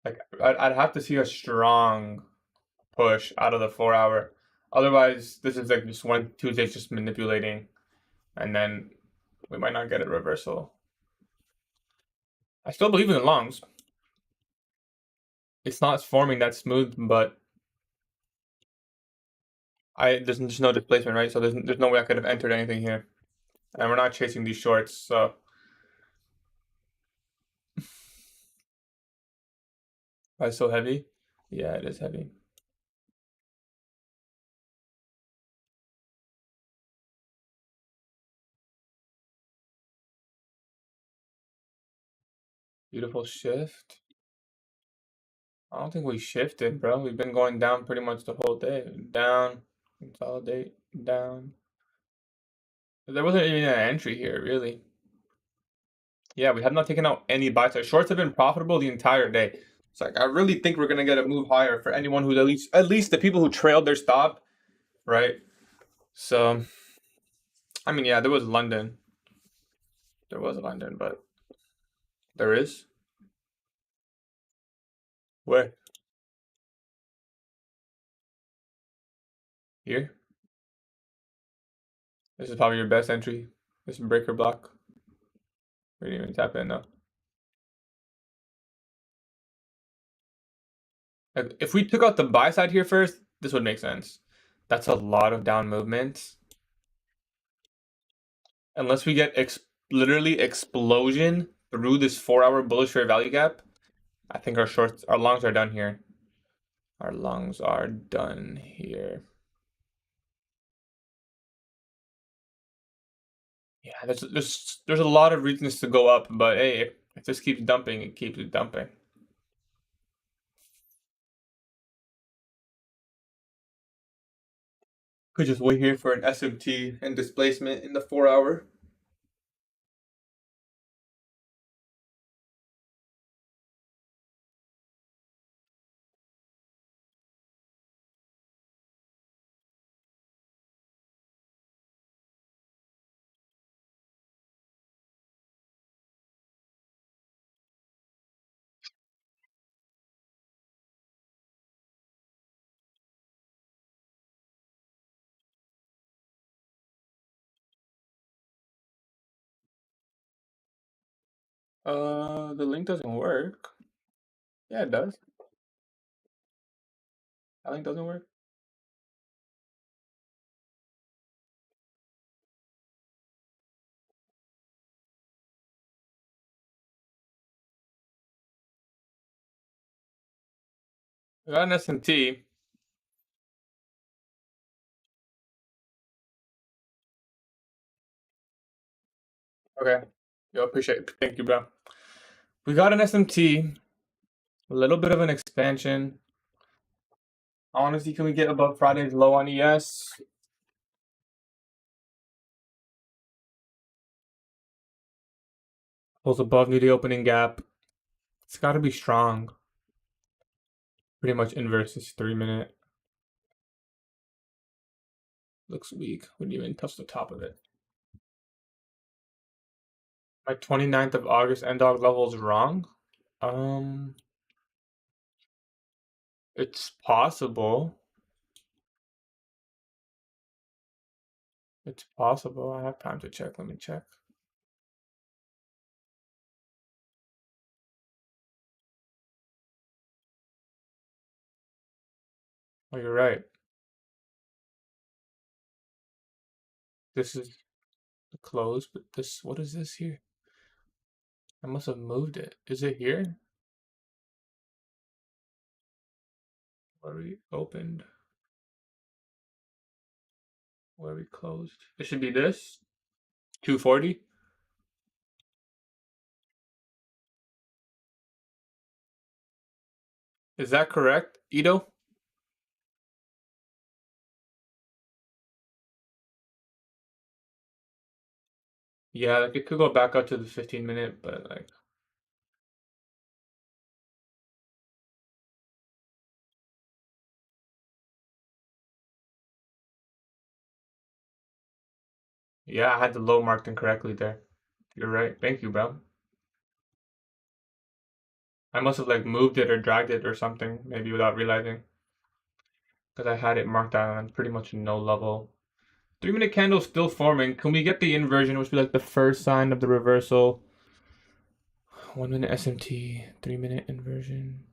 Like I'd have to see a strong push out of the 4-hour. Otherwise, this is like just one Tuesday's just manipulating, and then we might not get a reversal. I still believe in the longs. It's not forming that smooth, but there's just no displacement, right? So there's no way I could have entered anything here, and we're not chasing these shorts. So why it's so heavy? Yeah, it is heavy. Beautiful shift. I don't think we shifted, bro. We've been going down pretty much the whole day. Down, consolidate, down. There wasn't even an entry here, really. Yeah, we have not taken out any buy side. Shorts have been profitable the entire day. It's like I really think we're gonna get a move higher for anyone who's at least the people who trailed their stop, right? So I mean, yeah, there was London. There was London, but there is where here. This is probably your best entry. This breaker block. We didn't even tap in though. Like, if we took out the buy side here first, this would make sense. That's a lot of down movement. Unless we get literally explosion through this 4-hour bullish fair value gap, I think our longs are done here. Our longs are done here. Yeah, there's a lot of reasons to go up, but hey, if this keeps dumping, it keeps dumping. Could just wait here for an SMT and displacement in the 4-hour. The link doesn't work. Yeah, it does. That link doesn't work. I got an SMT. Okay. Yo, appreciate it. Thank you, bro. We got an SMT. A little bit of an expansion. Honestly, can we get above Friday's low on ES? Pulls above new the opening gap. It's got to be strong. Pretty much inverse this 3 minute. Looks weak. Wouldn't even touch the top of it. My 29th of August end dog level is wrong. It's possible. It's possible. I have time to check. Let me check. Oh, you're right. This is the close, but this, what is this here? I must have moved it. Is it here? Where we opened? Where we closed? It should be this. 240. Is that correct, Ito? Yeah, like it could go back up to the 15 minute, but like yeah, I had the low marked incorrectly there. You're right. Thank you, bro. I must have like moved it or dragged it or something, maybe without realizing. Because I had it marked down on pretty much no level. 3 minute candle still forming. Can we get the inversion, which would be like the first sign of the reversal? 1 minute SMT, 3 minute inversion.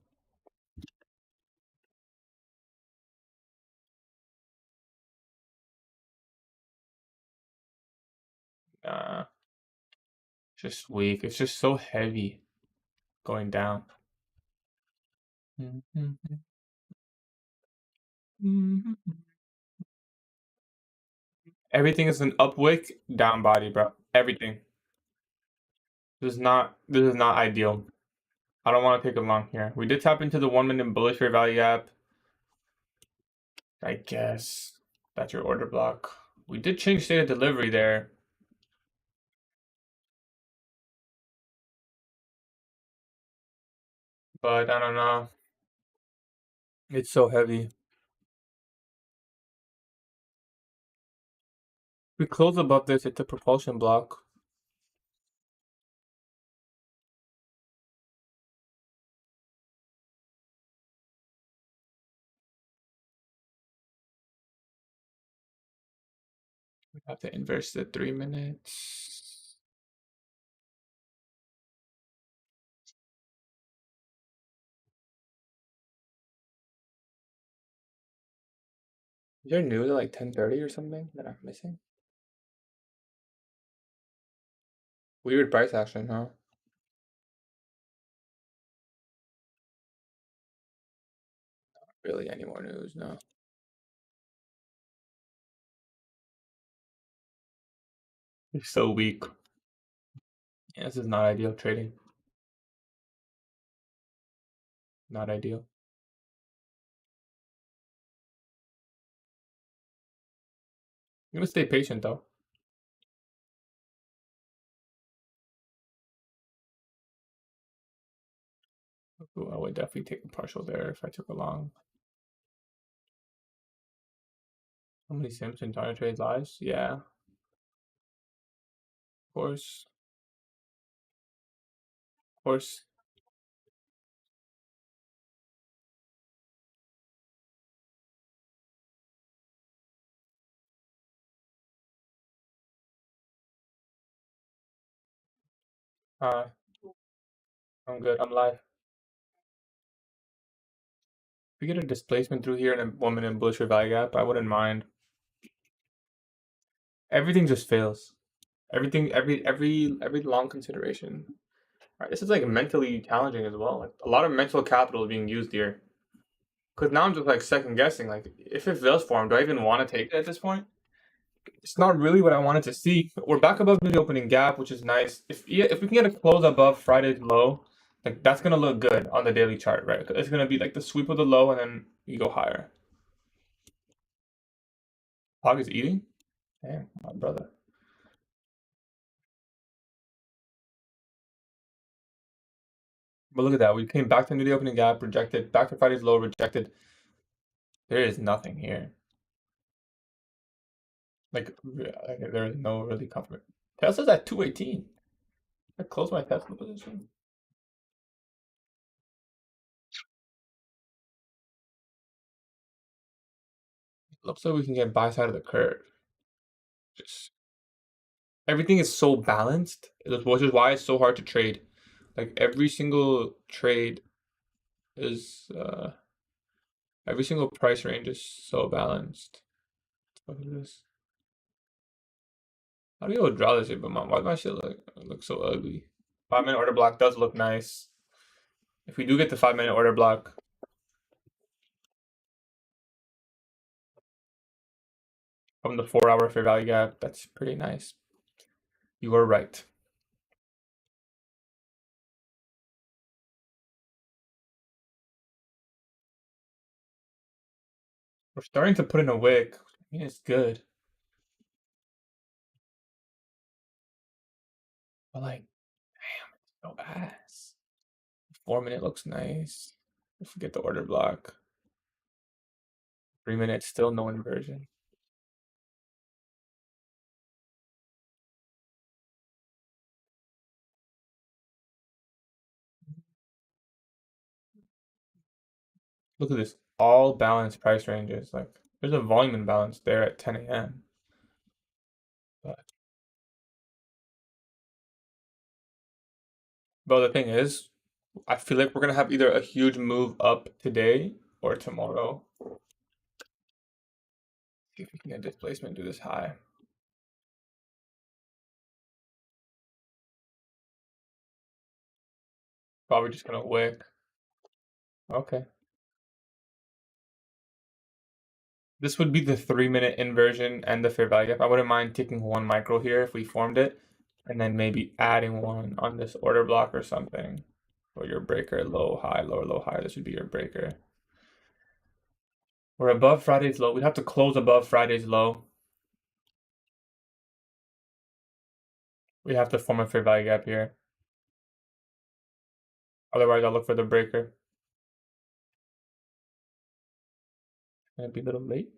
Nah, just weak. It's just so heavy going down. Everything is an up wick, down body, bro. Everything. This is not ideal. I don't want to take it long here. We did tap into the 1 minute bullish fair value gap. I guess that's your order block. We did change state of delivery there. But I don't know. It's so heavy. We close above this, it's a propulsion block. We have to inverse the 3 minutes. Is there news at like 10:30 or something that I'm missing? Weird price action, huh? Really any more news? No. It's so weak. Yeah, this is not ideal trading. Not ideal. I'm gonna stay patient though. Ooh, I would definitely take a partial there if I took a long. How many Simpson dollar trade lives? Yeah, of course. Of course. Uh I'm good. I'm live. If we get a displacement through here and a 1 minute bullish for value gap, I wouldn't mind. Everything just fails. Everything, every long consideration. Right, this is like mentally challenging as well. Like a lot of mental capital is being used here. Because now I'm just like second guessing. Like if it fails for him, do I even want to take it at this point? It's not really what I wanted to see. We're back above the opening gap, which is nice. If we can get a close above Friday's low, like that's gonna look good on the daily chart, right? It's gonna be like the sweep of the low, and then you go higher. Hog is eating. Damn, my brother. But look at that. We came back to the opening gap, rejected. Back to Friday's low, rejected. There is nothing here. Like there is no really comfort. Tesla's at 218. I close my Tesla position. Looks like we can get buy side of the curve. Just everything is so balanced, which is why it's so hard to trade. Like every single trade is every single price range is so balanced. Look at this. How do you draw this shit, but why does my shit look so ugly? 5 minute order block does look nice. If we do get the 5 minute order block from the 4 hour fair value gap, that's pretty nice. You are right. We're starting to put in a wick. I mean, it's good. But like, damn, it's so ass. 4 minute looks nice. If we get the order block. 3 minutes, still no inversion. Look at this. All balanced price ranges. Like, there's a volume imbalance there at 10 a.m. But the thing is, I feel like we're gonna have either a huge move up today or tomorrow. See if we can get displacement to this high. Probably just gonna wick. Okay. This would be the 3 minute inversion and the fair value gap. I wouldn't mind taking 1 micro here if we formed it, and then maybe adding one on this order block or something. Or your breaker, low, high, lower, low, high. This would be your breaker. We're above Friday's low. We'd have to close above Friday's low. We have to form a fair value gap here. Otherwise, I'll look for the breaker. Gonna be a little late.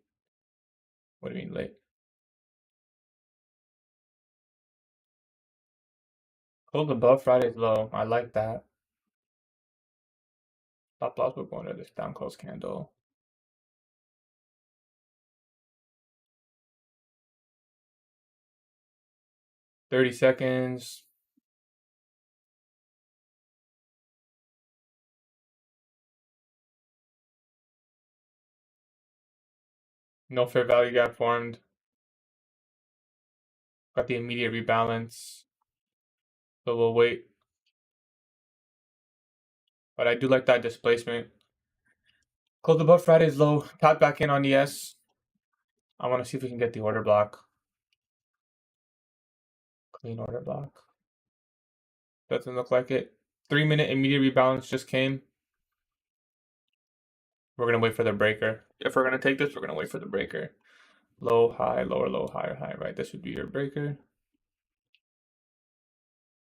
What do you mean late? Close above Friday's low. I like that. Stop loss, we're going to this down close candle. 30 seconds. No fair value gap formed. Got the immediate rebalance. So we'll wait. But I do like that displacement. Close above Friday's low. Tap back in on ES. I want to see if we can get the order block. Clean order block. Doesn't look like it. 3 minute immediate rebalance just came. We're going to wait for the breaker. If we're going to take this, we're going to wait for the breaker. Low, high, lower, low, higher, high, right? This would be your breaker.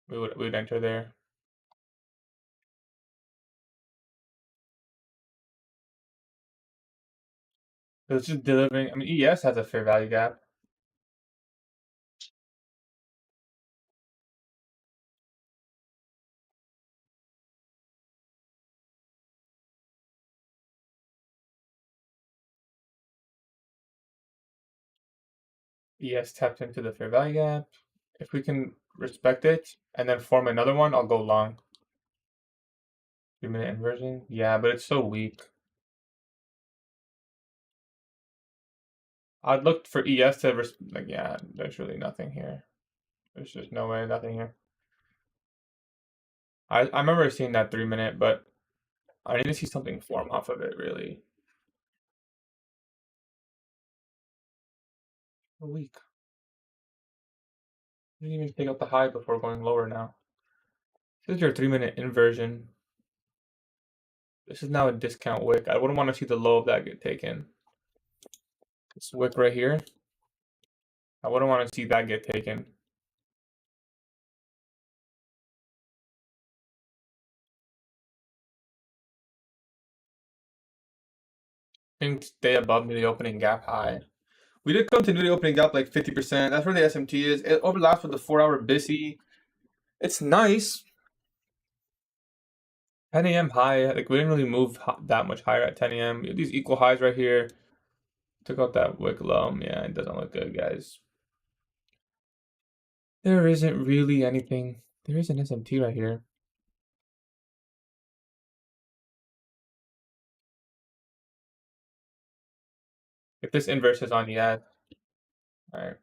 We would enter there. It's just delivering. I mean, ES has a fair value gap. ES tapped into the fair value gap. If we can respect it and then form another one, I'll go long. 3-minute inversion? Yeah, but it's so weak. I'd look for ES to like, yeah, there's really nothing here. There's just no way, nothing here. I remember seeing that 3-minute, but I need to see something form off of it, really. A week. You didn't even take out the high before going lower now. This is your 3-minute inversion. This is now a discount wick. I wouldn't want to see the low of that get taken. This wick right here. I wouldn't want to see that get taken. I think stay above the opening gap high. We did come to the opening gap like 50%. That's where the SMT is. It overlaps with the 4-hour BISI. It's nice. 10 a.m. high. Like we didn't really move that much higher at 10 a.m. These equal highs right here. Took out that wick low. Yeah, it doesn't look good, guys. There isn't really anything. There is an SMT right here. If this inverse is on, yeah. Alright.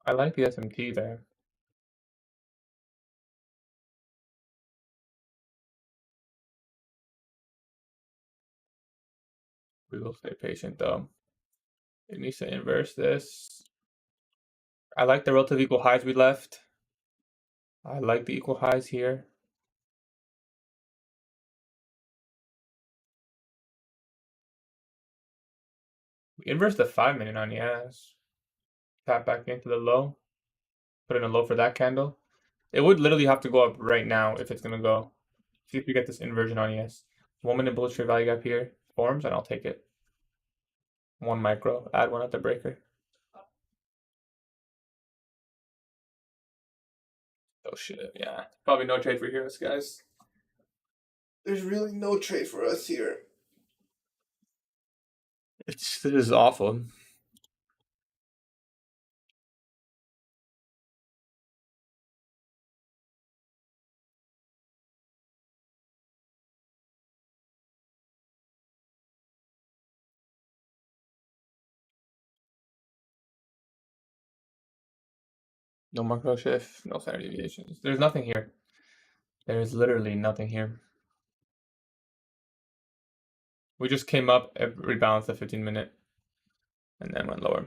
I like the SMT there. We will stay patient though. It needs to inverse this. I like the relative equal highs we left. I like the equal highs here. We inverse the 5-minute on, yes. Tap back into the low. Put in a low for that candle. It would literally have to go up right now if it's gonna go. See if we get this inversion on, yes. 1-minute bullish trade value gap here forms, and I'll take it. 1 micro, add 1 at the breaker. Oh shit, yeah. Probably no trade for heroes, guys. There's really no trade for us here. This is awful. No macro shift, no standard deviations. There's nothing here. There is literally nothing here. We just came up, rebalanced the 15-minute, and then went lower.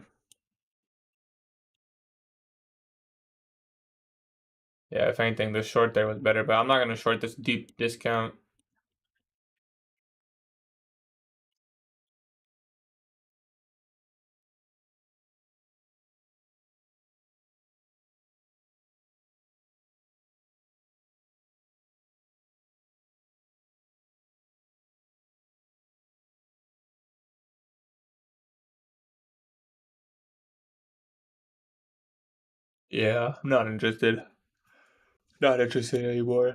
Yeah, if anything, the short there was better, but I'm not gonna short this deep discount. Yeah, I'm not interested. Not interested anymore.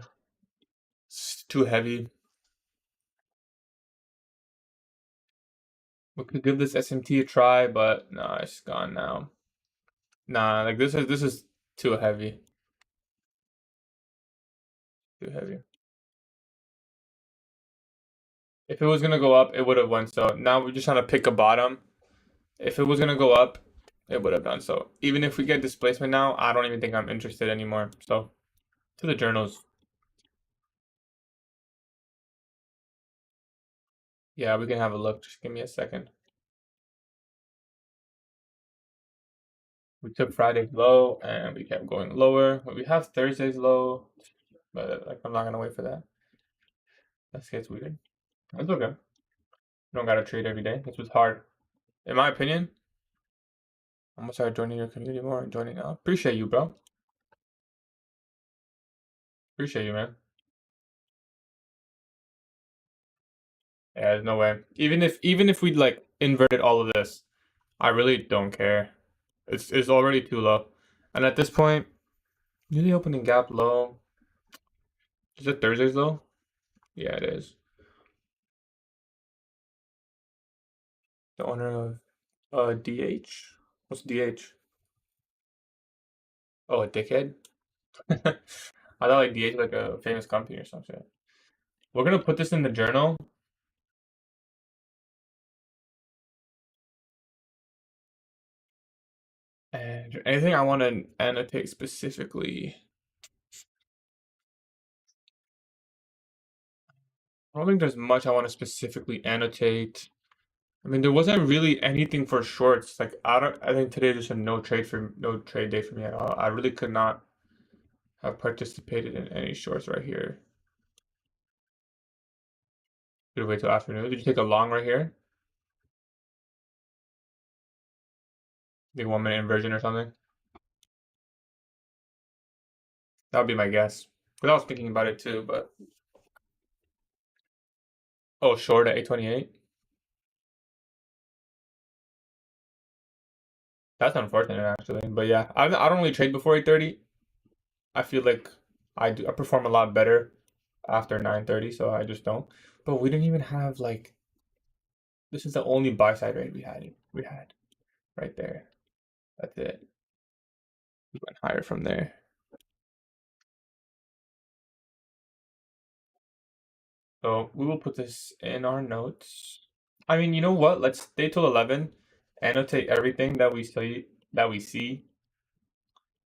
It's too heavy. We could give this SMT a try, but nah, it's gone now. Nah, like this is too heavy. Too heavy. If it was gonna go up, it would have went so. Now we're just trying to pick a bottom. If it was gonna go up, it would have done so. Even if we get displacement now, I don't even think I'm interested anymore. So, to the journals. Yeah, we can have a look. Just give me a second. We took Friday's low and we kept going lower. We have Thursday's low, but like I'm not gonna wait for that. That gets weird. That's okay. You don't gotta trade every day. This was hard. In my opinion, I'm gonna start joining your community more and joining now. Appreciate you, bro. Appreciate you, man. Yeah, there's no way. Even if we like inverted all of this, I really don't care. It's already too low. And at this point, really opening gap low. Is it Thursday's low? Yeah, it is. The owner of DH. What's DH? Oh, a dickhead. I thought like DH like a famous company or some shit. We're gonna put this in the journal. And anything I want to annotate specifically. I don't think there's much I want to specifically annotate. I mean, there wasn't really anything for shorts. Like I think today just a no trade day for me at all. I really could not have participated in any shorts right here. Should wait till afternoon. Did you take a long right here? Like 1 minute inversion or something? That would be my guess. Because I was thinking about it too, but oh, short at 828. That's unfortunate actually. But yeah, I don't really trade before 8:30. I feel like I perform a lot better after 9:30, so I just don't. But we didn't even have like this is the only buy side rate we had right there. That's it. We went higher from there. So we will put this in our notes. I mean, you know what? Let's stay till 11, annotate everything that we see,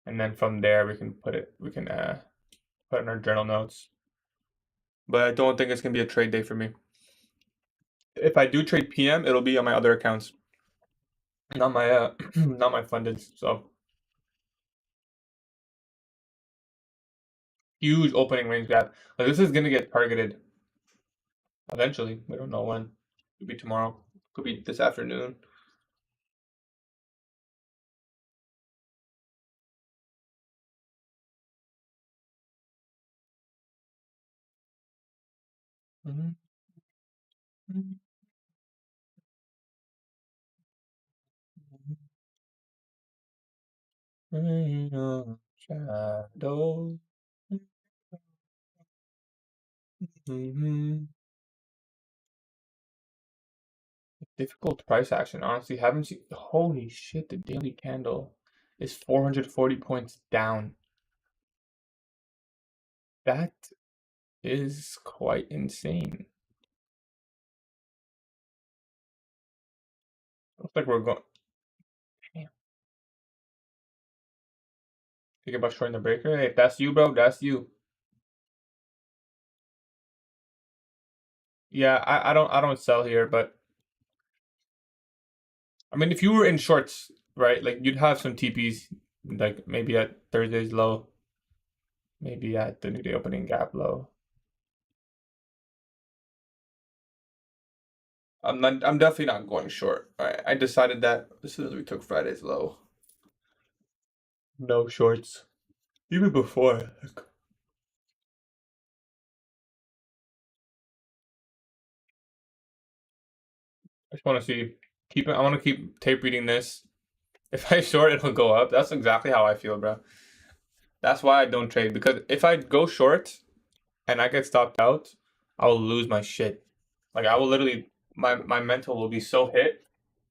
and then from there we can put in our journal notes. But I don't think it's gonna be a trade day for me. If I do trade PM, it'll be on my other accounts, not my not my funded. So huge opening range gap. Like this is gonna get targeted eventually. We don't know when. Could be tomorrow. Could be this afternoon. Mhm. Shadow. Mhm. Difficult price action. Honestly, haven't seen. Holy shit! The daily candle is 440 points down. That is quite insane. Looks like we're going. Damn. Think about shorting the breaker. Hey, if that's you, bro, that's you. Yeah, I don't sell here, but I mean, if you were in shorts, right, like you'd have some TPs, like maybe at Thursday's low, maybe at the new day opening gap low. I'm definitely not going short. I decided that as soon as we took Friday's low. No shorts. Even before. Like, I just want to see. I want to keep tape reading this. If I short, it'll go up. That's exactly how I feel, bro. That's why I don't trade because if I go short and I get stopped out, I will lose my shit. Like I will literally, my mental will be so hit.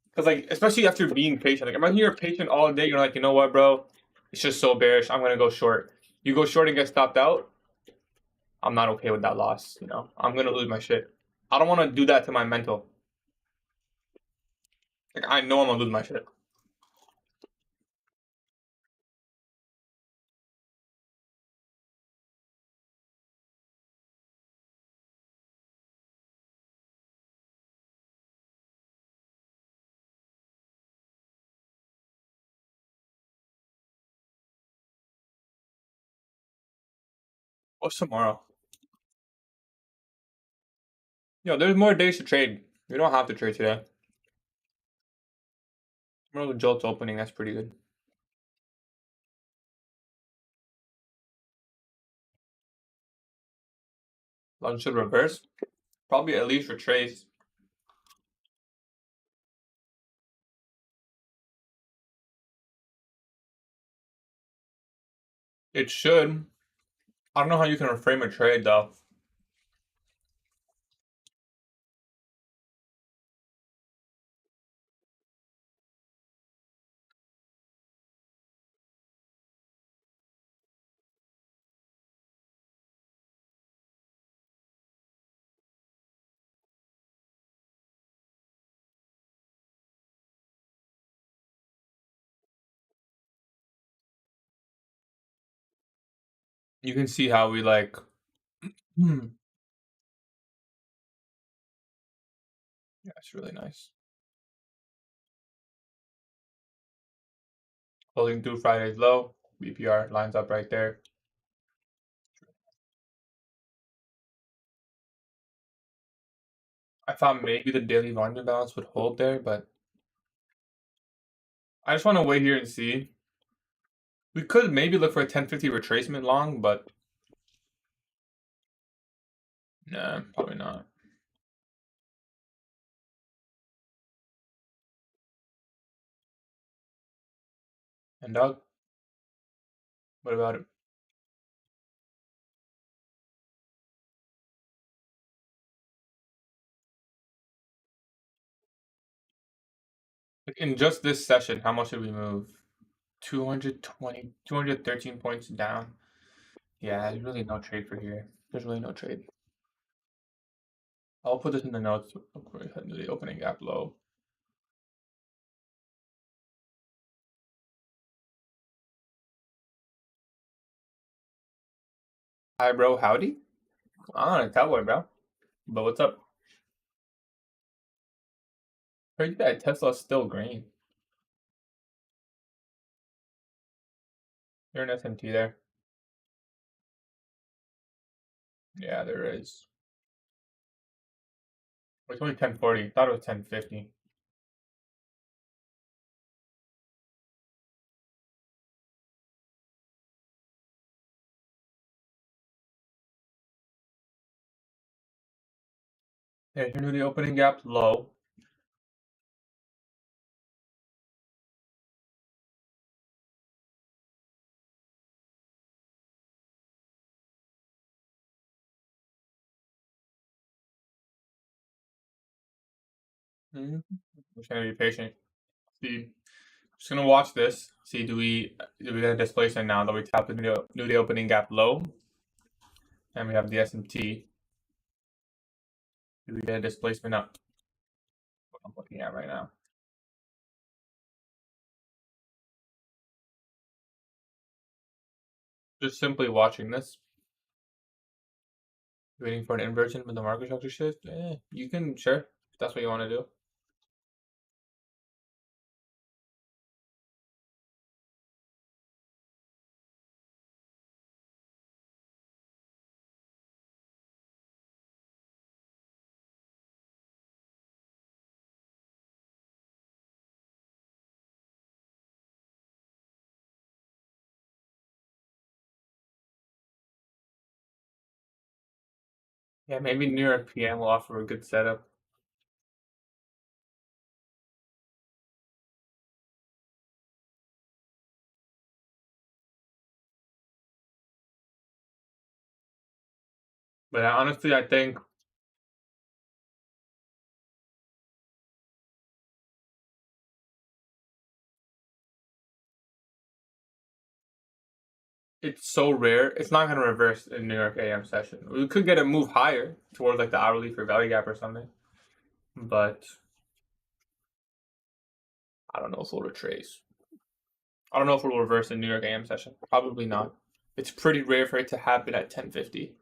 Because like, especially after being patient. Like imagine you're patient all day. You're like, you know what, bro? It's just so bearish. I'm gonna go short. You go short and get stopped out. I'm not okay with that loss. You know, I'm gonna lose my shit. I don't want to do that to my mental. Like I know I'm gonna lose my shit. What's tomorrow? Yo, there's more days to trade. You don't have to trade today. Tomorrow the Jolt's opening. That's pretty good. Lunch should reverse. Probably at least retrace. It should. I don't know how you can reframe a trade though. You can see how we like. Yeah, it's really nice. Holding through Friday's low. BPR lines up right there. I thought maybe the daily volume balance would hold there, but I just want to wait here and see. We could maybe look for a 1050 retracement long, but nah, probably not. And Doug, what about it? Like in just this session, how much did we move? 220, 213 points down. Yeah, there's really no trade for here. There's really no trade. I'll put this in the notes. Of course, into the opening gap low. Hi, bro. Howdy. Ah, cowboy, bro. But what's up? Heard that Tesla's still green. You're an SMT there. Yeah, there is. It's only 1040. Thought it was 1050. Yeah, you're the opening gap low. Mm-hmm. We're just gonna be patient. See, just gonna watch this. See, do we get a displacement now that we tap the new opening gap low, and we have the SMT. Do we get a displacement up? What I'm looking at right now. Just simply watching this, waiting for an inversion with the market structure shift. You can sure if that's what you want to do. Yeah, maybe New York PM will offer a good setup. But honestly, I think it's so rare. It's not going to reverse in New York AM session. We could get a move higher towards like the hourly for value gap or something, but I don't know if we'll retrace. I don't know if we'll reverse in New York AM session. Probably not. It's pretty rare for it to happen at 1050.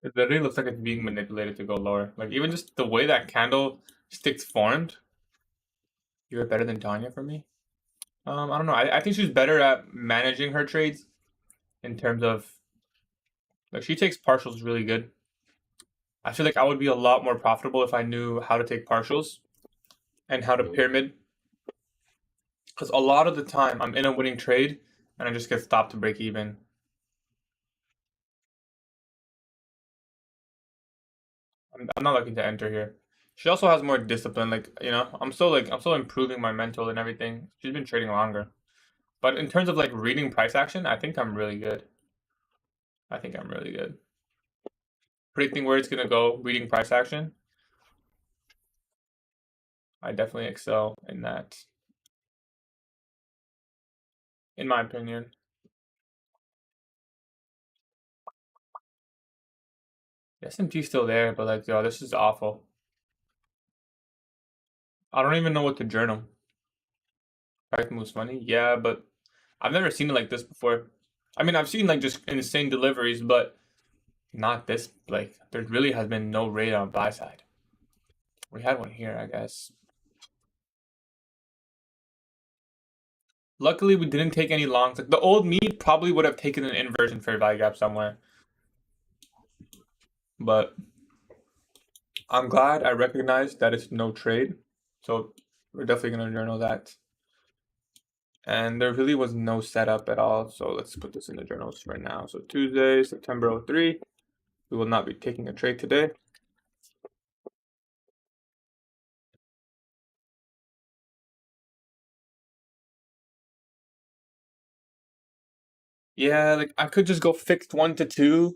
It literally looks like it's being manipulated to go lower. Like even just the way that candle sticks formed, you're better than Tanya for me. I don't know. I think she's better at managing her trades in terms of like she takes partials really good. I feel like I would be a lot more profitable if I knew how to take partials and how to pyramid. Because a lot of the time I'm in a winning trade and I just get stopped to break even. I'm not looking to enter here. She also has more discipline. Like I'm still improving my mental and everything. She's been trading longer, but in terms of like reading price action, I think I'm really good. I think I'm really good. Predicting where it's gonna go, reading price action. I definitely excel in that, in my opinion. SMT's still there, but like, yo, this is awful. I don't even know what to journal. Price moves funny. Yeah, but I've never seen it like this before. I mean, I've seen like just insane deliveries, but not this. Like, there really has been no raid on buy side. We had one here, I guess. Luckily, we didn't take any longs. Like, the old me probably would have taken an inversion fair value gap somewhere. But I'm glad I recognized that it's no trade. So we're definitely going to journal that. And there really was no setup at all. So let's put this in the journals right now. So Tuesday, September 03. We will not be taking a trade today. Yeah, like I could just go fixed 1 to 2,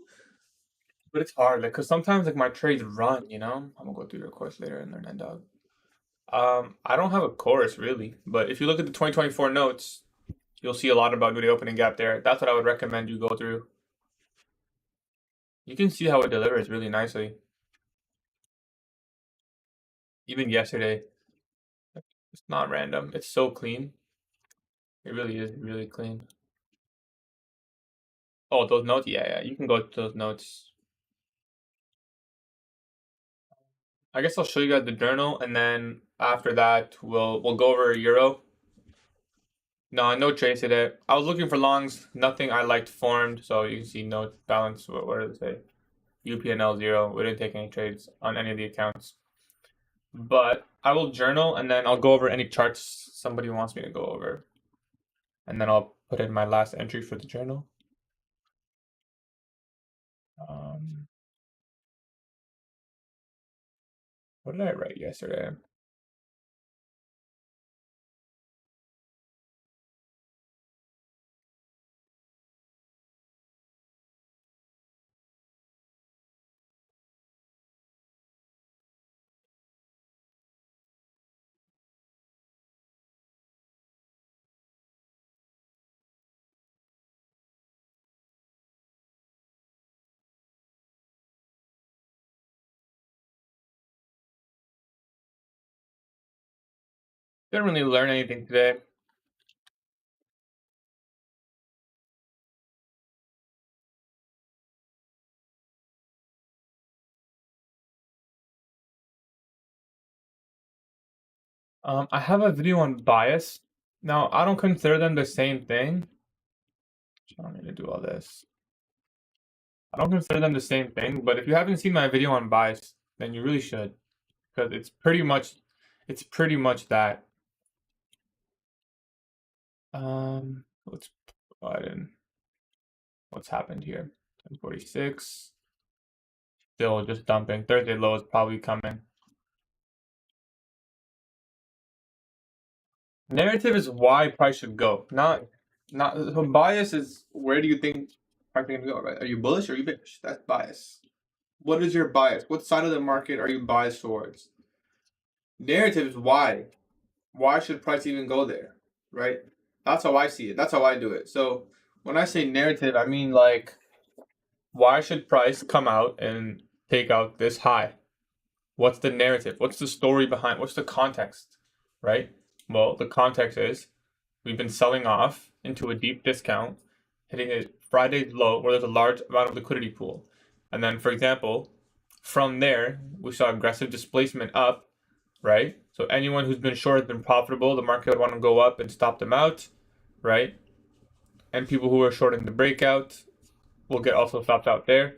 but it's hard. Like, cause sometimes like my trades run, you know? I'm gonna go through your course later and learn that dog. I don't have a course really, but if you look at the 2024 notes, you'll see a lot about nudie opening gap there. That's what I would recommend you go through. You can see how it delivers really nicely. Even yesterday, it's not random. It's so clean. It really is really clean. Oh, those notes? Yeah, you can go to those notes. I guess I'll show you guys the journal, and then after that, we'll go over Euro. No trades today. I was looking for longs. Nothing I liked formed, so you can see no balance. What did it say? UPNL 0. We didn't take any trades on any of the accounts. But I will journal, and then I'll go over any charts somebody wants me to go over. And then I'll put in my last entry for the journal. What did I write yesterday? Didn't really learn anything today. I have a video on bias. Now, I don't consider them the same thing. I don't need to do all this. I don't consider them the same thing, but if you haven't seen my video on bias, then you really should, because it's pretty much that. Let's put in what's happened here. 1046. Still just dumping. Thursday low is probably coming. Narrative is why price should go, not so bias is where do you think price is gonna go, right? Are you bullish or are you bearish? That's bias. What is your bias? What side of the market are you biased towards? Narrative is why. Why should price even go there? Right? That's how I see it. That's how I do it. So when I say narrative, I mean like why should price come out and take out this high? What's the narrative? What's the story behind? What's the context? Right? Well, the context is we've been selling off into a deep discount, hitting a Friday low where there's a large amount of liquidity pool. And then, for example, from there, we saw aggressive displacement up, right? So anyone who's been short has been profitable. The market would want to go up and stop them out, right? And people who are short in the breakout will get also stopped out there.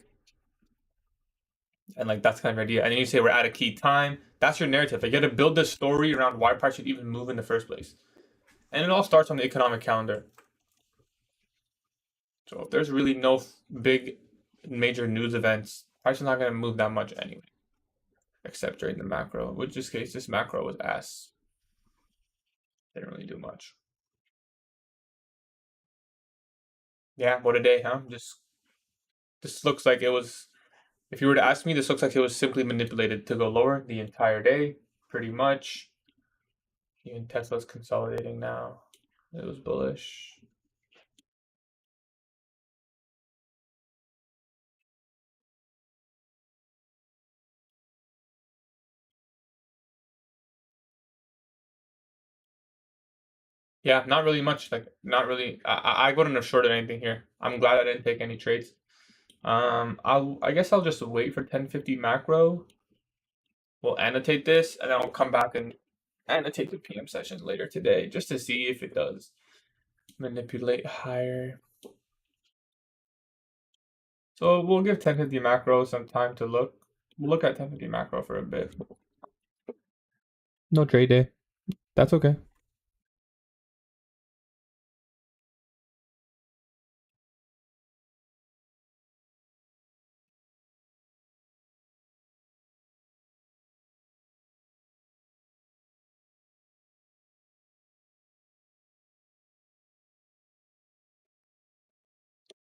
And like that's kind of idea. And then you say we're at a key time. That's your narrative. Like, you got to build this story around why price should even move in the first place. And it all starts on the economic calendar. So if there's really no big major news events, price is not going to move that much anyway. Except during the macro, which this case, this macro was ass. Didn't really do much. Yeah, what a day, huh? This looks like it was, if you were to ask me, this looks like it was simply manipulated to go lower the entire day, pretty much. Even Tesla's consolidating now. It was bullish. Yeah, not really much. Like, not really. I wouldn't have shorted anything here. I'm glad I didn't take any trades. I guess I'll just wait for 1050 macro. We'll annotate this, and then I'll come back and annotate the PM session later today just to see if it does manipulate higher. So we'll give 1050 macro some time to look. We'll look at 1050 macro for a bit. No trade day. That's okay.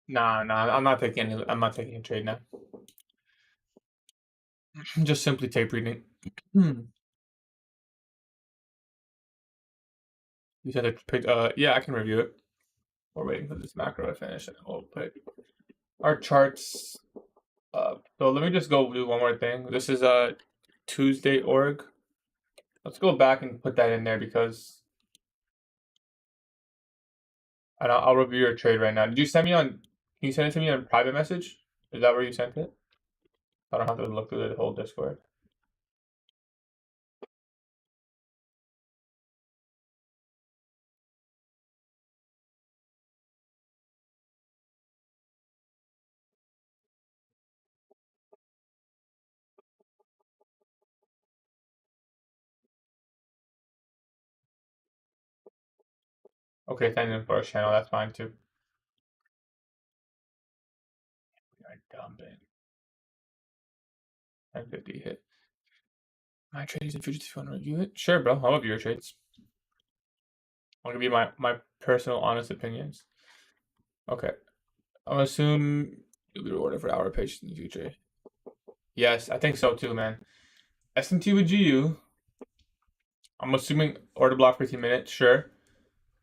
Nah, I'm not taking any. I'm not taking a trade now. Just simply tape reading. You said it. Yeah, I can review it. We're waiting for this macro to finish, and we'll put our charts up. So let me just go do one more thing. This is a Tuesday org. Let's go back and put that in there because I'll review your trade right now. Did you send me on? Can you send it to me on private message? Is that where you sent it? I don't have to look through the whole Discord. Okay, send it for our channel. That's fine too. We are dumping. 1050 hit. My trades in futures. If you want to review it, sure, bro. I'll review your trades. I'll give you my personal, honest opinions. Okay, I'm assume you'll be rewarded for hour patience in the future. Yes, I think so too, man. SMT with GU. I'm assuming order block 15 minutes. Sure.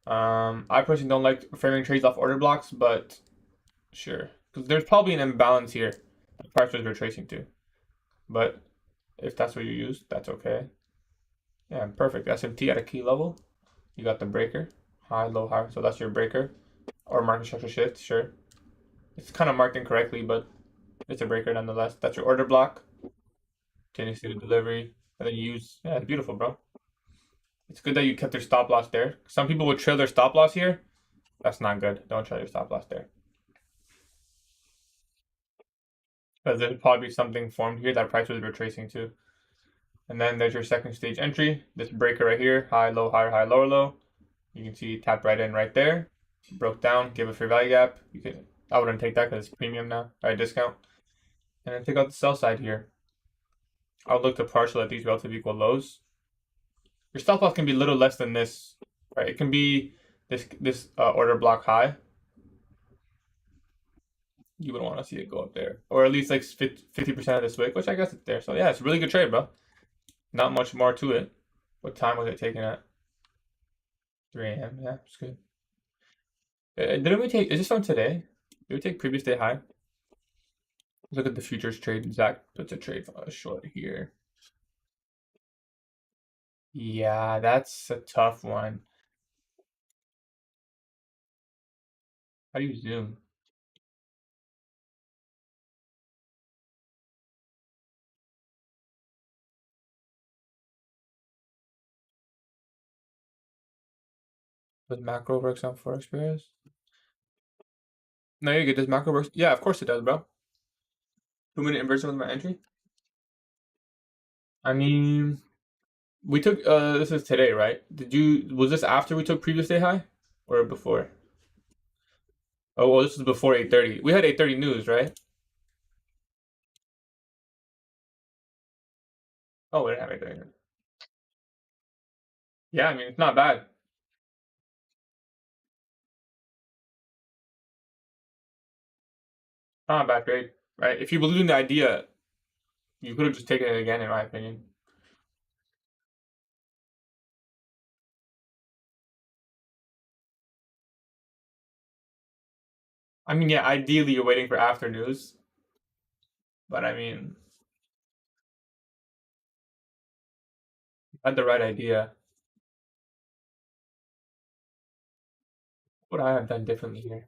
I personally don't like framing trades off order blocks, but sure, because there's probably an imbalance here. The price was retracing to, but if that's what you use, that's okay. Yeah, perfect. SMT at a key level. You got the breaker, high, low, high. So that's your breaker, or market structure shift. Sure, it's kind of marked incorrectly, but it's a breaker nonetheless. That's your order block. Continues to delivery, and then you use. Yeah, it's beautiful, bro. It's good that you kept your stop loss there. Some people would trail their stop loss here. That's not good. Don't trail your stop loss there. Because there's probably something formed here that price was retracing to. And then there's your second stage entry. This breaker right here, high, low, higher, high, lower, low. You can see tap right in right there. Broke down, give a fair value gap. You can. I wouldn't take that because it's premium now, right? Discount. And then take out the sell side here. I'll look to partial at these relative equal lows. Your stop loss can be a little less than this, right? It can be this order block high. You wouldn't want to see it go up there, or at least like 50% of this wick, which I guess it's there. So yeah, it's a really good trade, bro. Not much more to it. What time was it taken at? 3 a.m. Yeah, it's good. Didn't we take? Is this from today? Did we take previous day high? Look at the futures trade. Zach puts a trade short here. Yeah, that's a tough one. How do you zoom? Does macro works on forex pairs? No, you're good. Does macro works? Yeah, of course it does, bro. 2-minute inversion with my entry. I mean, we took this is today, right? Was this after we took previous day high or before? Oh, well, this is before 8:30. We had 8:30 news, right? Oh, we didn't have 8:30 news. Yeah, I mean, it's not bad. Not a bad trade, right? If you believe in the idea, you could have just taken it again, in my opinion. I mean, yeah, ideally you're waiting for after news, but I mean, you had the right idea. What I have done differently here?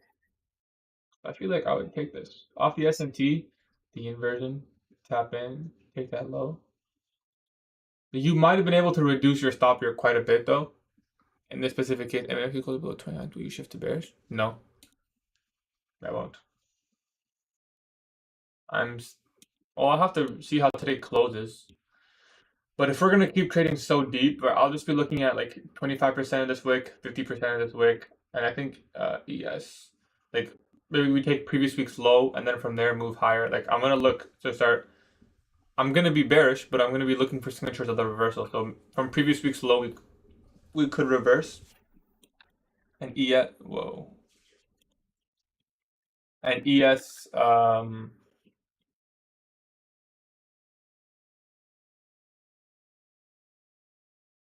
I feel like I would take this off the SMT, the inversion, tap in, take that low. You might have been able to reduce your stop here quite a bit though. In this specific case, and if you close below 29, will you shift to bearish? No, I won't. Well, I'll have to see how today closes. But if we're gonna keep trading so deep, I'll just be looking at like 25% of this wick, 50% of this wick, and I think ES, like maybe we take previous week's low and then from there move higher. Like I'm gonna look to start. I'm gonna be bearish, but I'm gonna be looking for signatures of the reversal. So from previous week's low, we could reverse, and ES, whoa, and ES,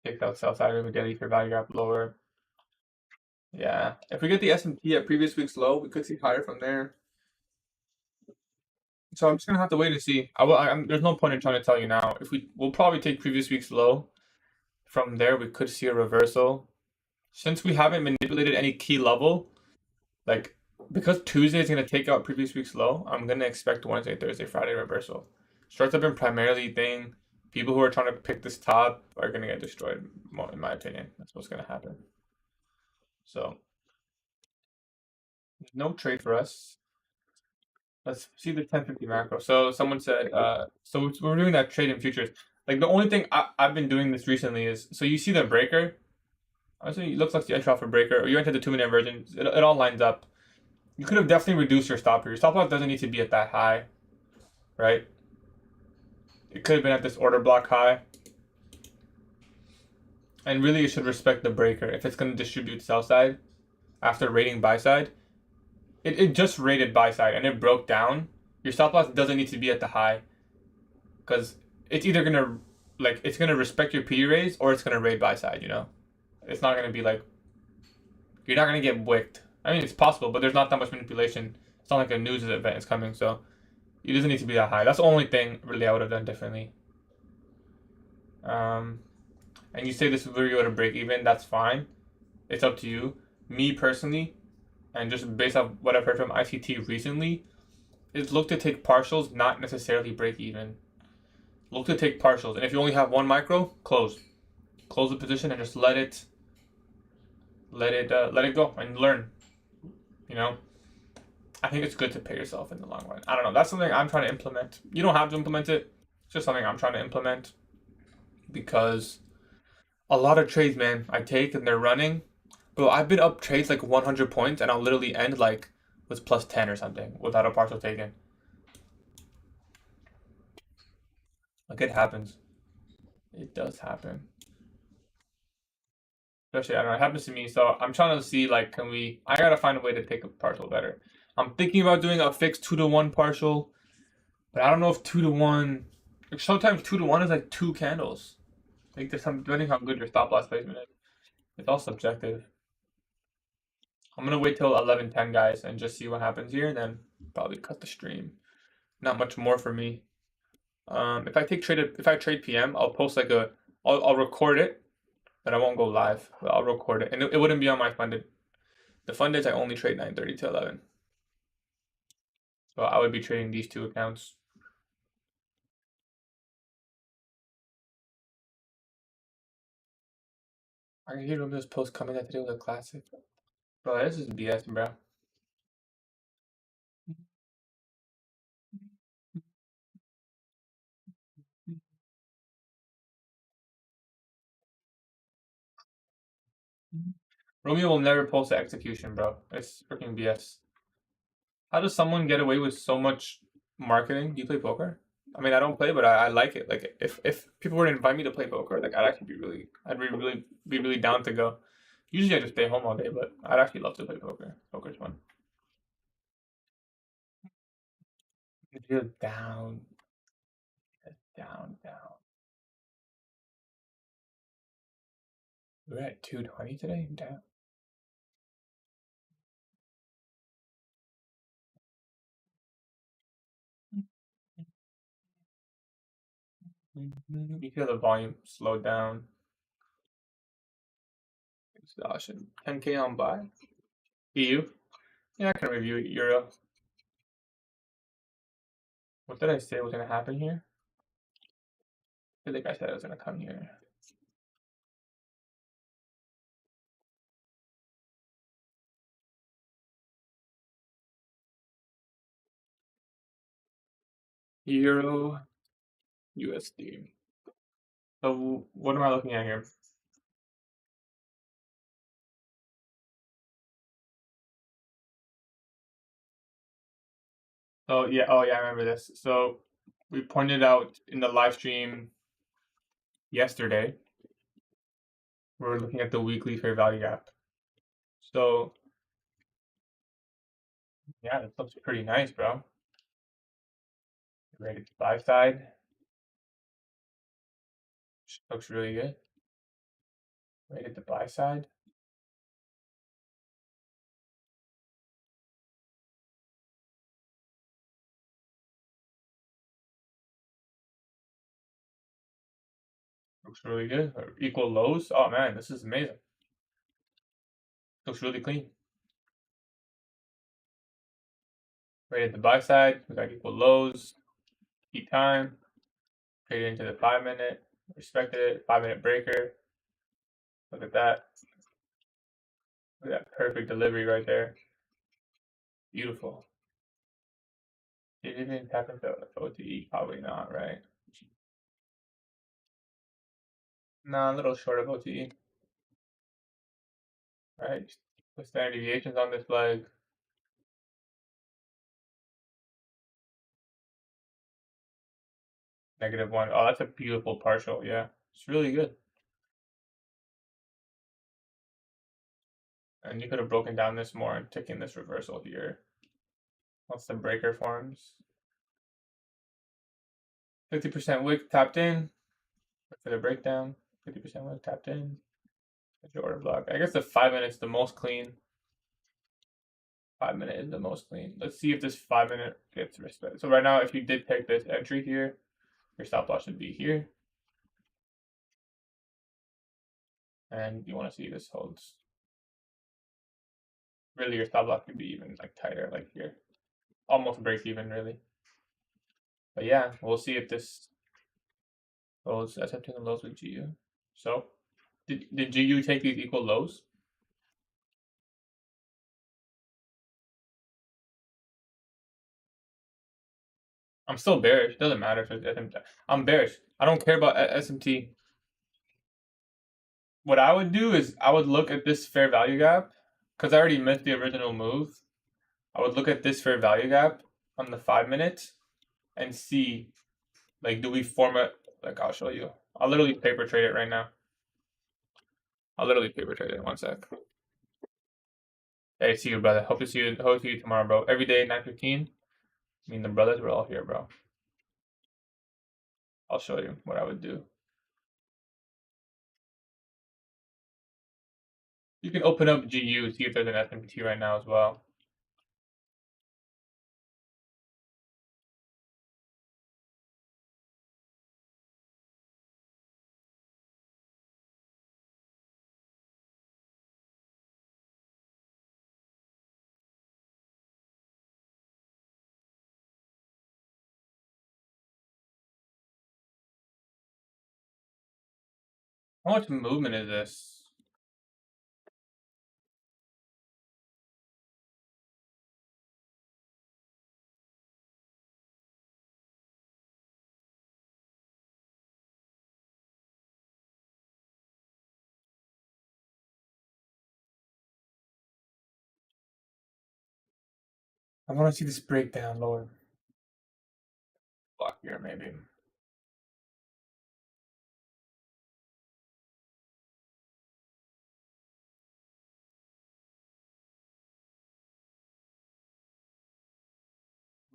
take out sell side of a daily for value gap lower. Yeah, if we get the S&P at previous week's low, we could see higher from there. So I'm just gonna have to wait and see. There's no point in trying to tell you now. We'll probably take previous week's low. From there, we could see a reversal. Since we haven't manipulated any key level, like because Tuesday is gonna take out previous week's low, I'm gonna expect Wednesday, Thursday, Friday reversal. Shorts have been primarily thing. People who are trying to pick this top are gonna get destroyed, in my opinion. That's what's gonna happen. So no trade for us. Let's see the 1050 macro. So someone said, so we're doing that trade in futures. Like the only thing I've been doing this recently is, so you see the breaker. Honestly, it looks like the entry offer breaker, or you entered the 2-minute version. It all lines up. You could have definitely reduced your stop here. Your stop loss doesn't need to be at that high, right? It could have been at this order block high. And really, you should respect the breaker. If it's going to distribute sell side after rating buy side, it just rated buy side and it broke down. Your stop loss doesn't need to be at the high because it's either gonna it's gonna respect your P raise or it's gonna raid buy side. You know, it's not gonna be like you're not gonna get wicked. I mean, it's possible, but there's not that much manipulation. It's not like a news event is coming, so it doesn't need to be that high. That's the only thing really I would have done differently. And you say this is where you go to break even. That's fine. It's up to you. Me personally, and just based off what I've heard from ICT recently, is look to take partials, not necessarily break even. Look to take partials, and if you only have one micro, close the position and just let it go and learn. You know, I think it's good to pay yourself in the long run. I don't know. That's something I'm trying to implement. You don't have to implement it. It's just something I'm trying to implement because a lot of trades, man, I take and they're running. Bro, I've been up trades like 100 points and I'll literally end like with plus 10 or something without a partial taken. Like it happens. It does happen. Especially, I don't know, it happens to me. So I'm trying to see like, I gotta find a way to take a partial better. I'm thinking about doing a fixed 2-to-1 partial, but I don't know if 2-to-1, like sometimes 2-to-1 is like 2 candles. Like there's some, depending how good your stop loss placement is. It's all subjective. I'm gonna wait till 11:10, guys, and just see what happens here, and then probably cut the stream. Not much more for me. If I trade PM, I'll post like I'll record it, but I won't go live. But I'll record it, and it wouldn't be on my funded. The fundeds I only trade 9:30 to 11. So I would be trading these two accounts. I can hear this post coming out today with a classic. Bro, this is BS, bro. Romeo will never post the execution, bro. It's freaking BS. How does someone get away with so much marketing? Do you play poker? I mean, I don't play, but I like it. Like, if people were to invite me to play poker, like, I'd be really down to go. Usually, I just stay home all day, but I'd actually love to play poker. Poker's fun. You're down, down, down. We're at 220 today. Down. You feel the volume slow down. Exhaustion. 10K on buy. EU? Yeah, I can review Euro. What did I say was going to happen here? I think I said it was going to come here. Euro, USD. So what am I looking at here? Oh yeah, I remember this. So we pointed out in the live stream yesterday, we're looking at the weekly fair value gap. So yeah, that looks pretty nice, bro. Rated to buy side. Looks really good. Rated to buy side. Looks really good. Equal lows. Oh man, this is amazing. Looks really clean. Rated to buy side. We got equal lows. Key time. Traded into the 5-minute. Respected it. 5-minute breaker. Look at that. Look at that perfect delivery right there. Beautiful. Did it even tap into OTE? Probably not, right? Nah, a little short of OTE. Right? With standard deviations on this leg. -1. Oh, that's a beautiful partial. Yeah, it's really good. And you could have broken down this more and taken this reversal here. Once the breaker forms. 50% wick tapped in for the breakdown. 50% wick tapped in. That's your order block. I guess the 5-minute's the most clean. 5-minute is the most clean. Let's see if this 5-minute gets respected. So right now, if you did take this entry here, your stop loss should be here. And you want to see this holds. Really, your stop loss could be even like tighter, like here. Almost break even, really. But yeah, we'll see if this goes accepting the lows with GU. So, did GU take these equal lows? I'm still bearish. Doesn't matter if it's SMT. I'm bearish. I don't care about SMT. What I would do is I would look at this fair value gap because I already missed the original move. I would look at this fair value gap on the 5-minute and see, like, do we form it? Like, I'll show you. I'll literally paper trade it right now. I'll literally paper trade it. 1 sec. Hey, see you, brother. Hope to see you tomorrow, bro. Every day, 9:15. I mean, the brothers were all here, bro. I'll show you what I would do. You can open up GU, see if there's an SMT right now as well. How much movement is this? I want to see this breakdown lower. Block here, maybe.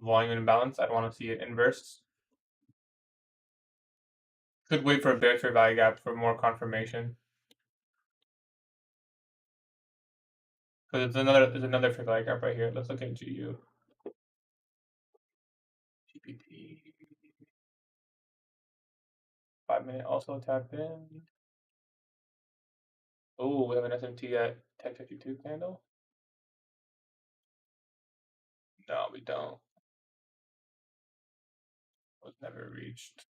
Volume imbalance. I want to see it inverse. Could wait for a bearish fair value gap for more confirmation. Because there's another fair value gap right here. Let's look at GU. GPT. 5-minute also tapped in. Oh, we have an SMT at 10:52 candle. No, we don't. Was never reached.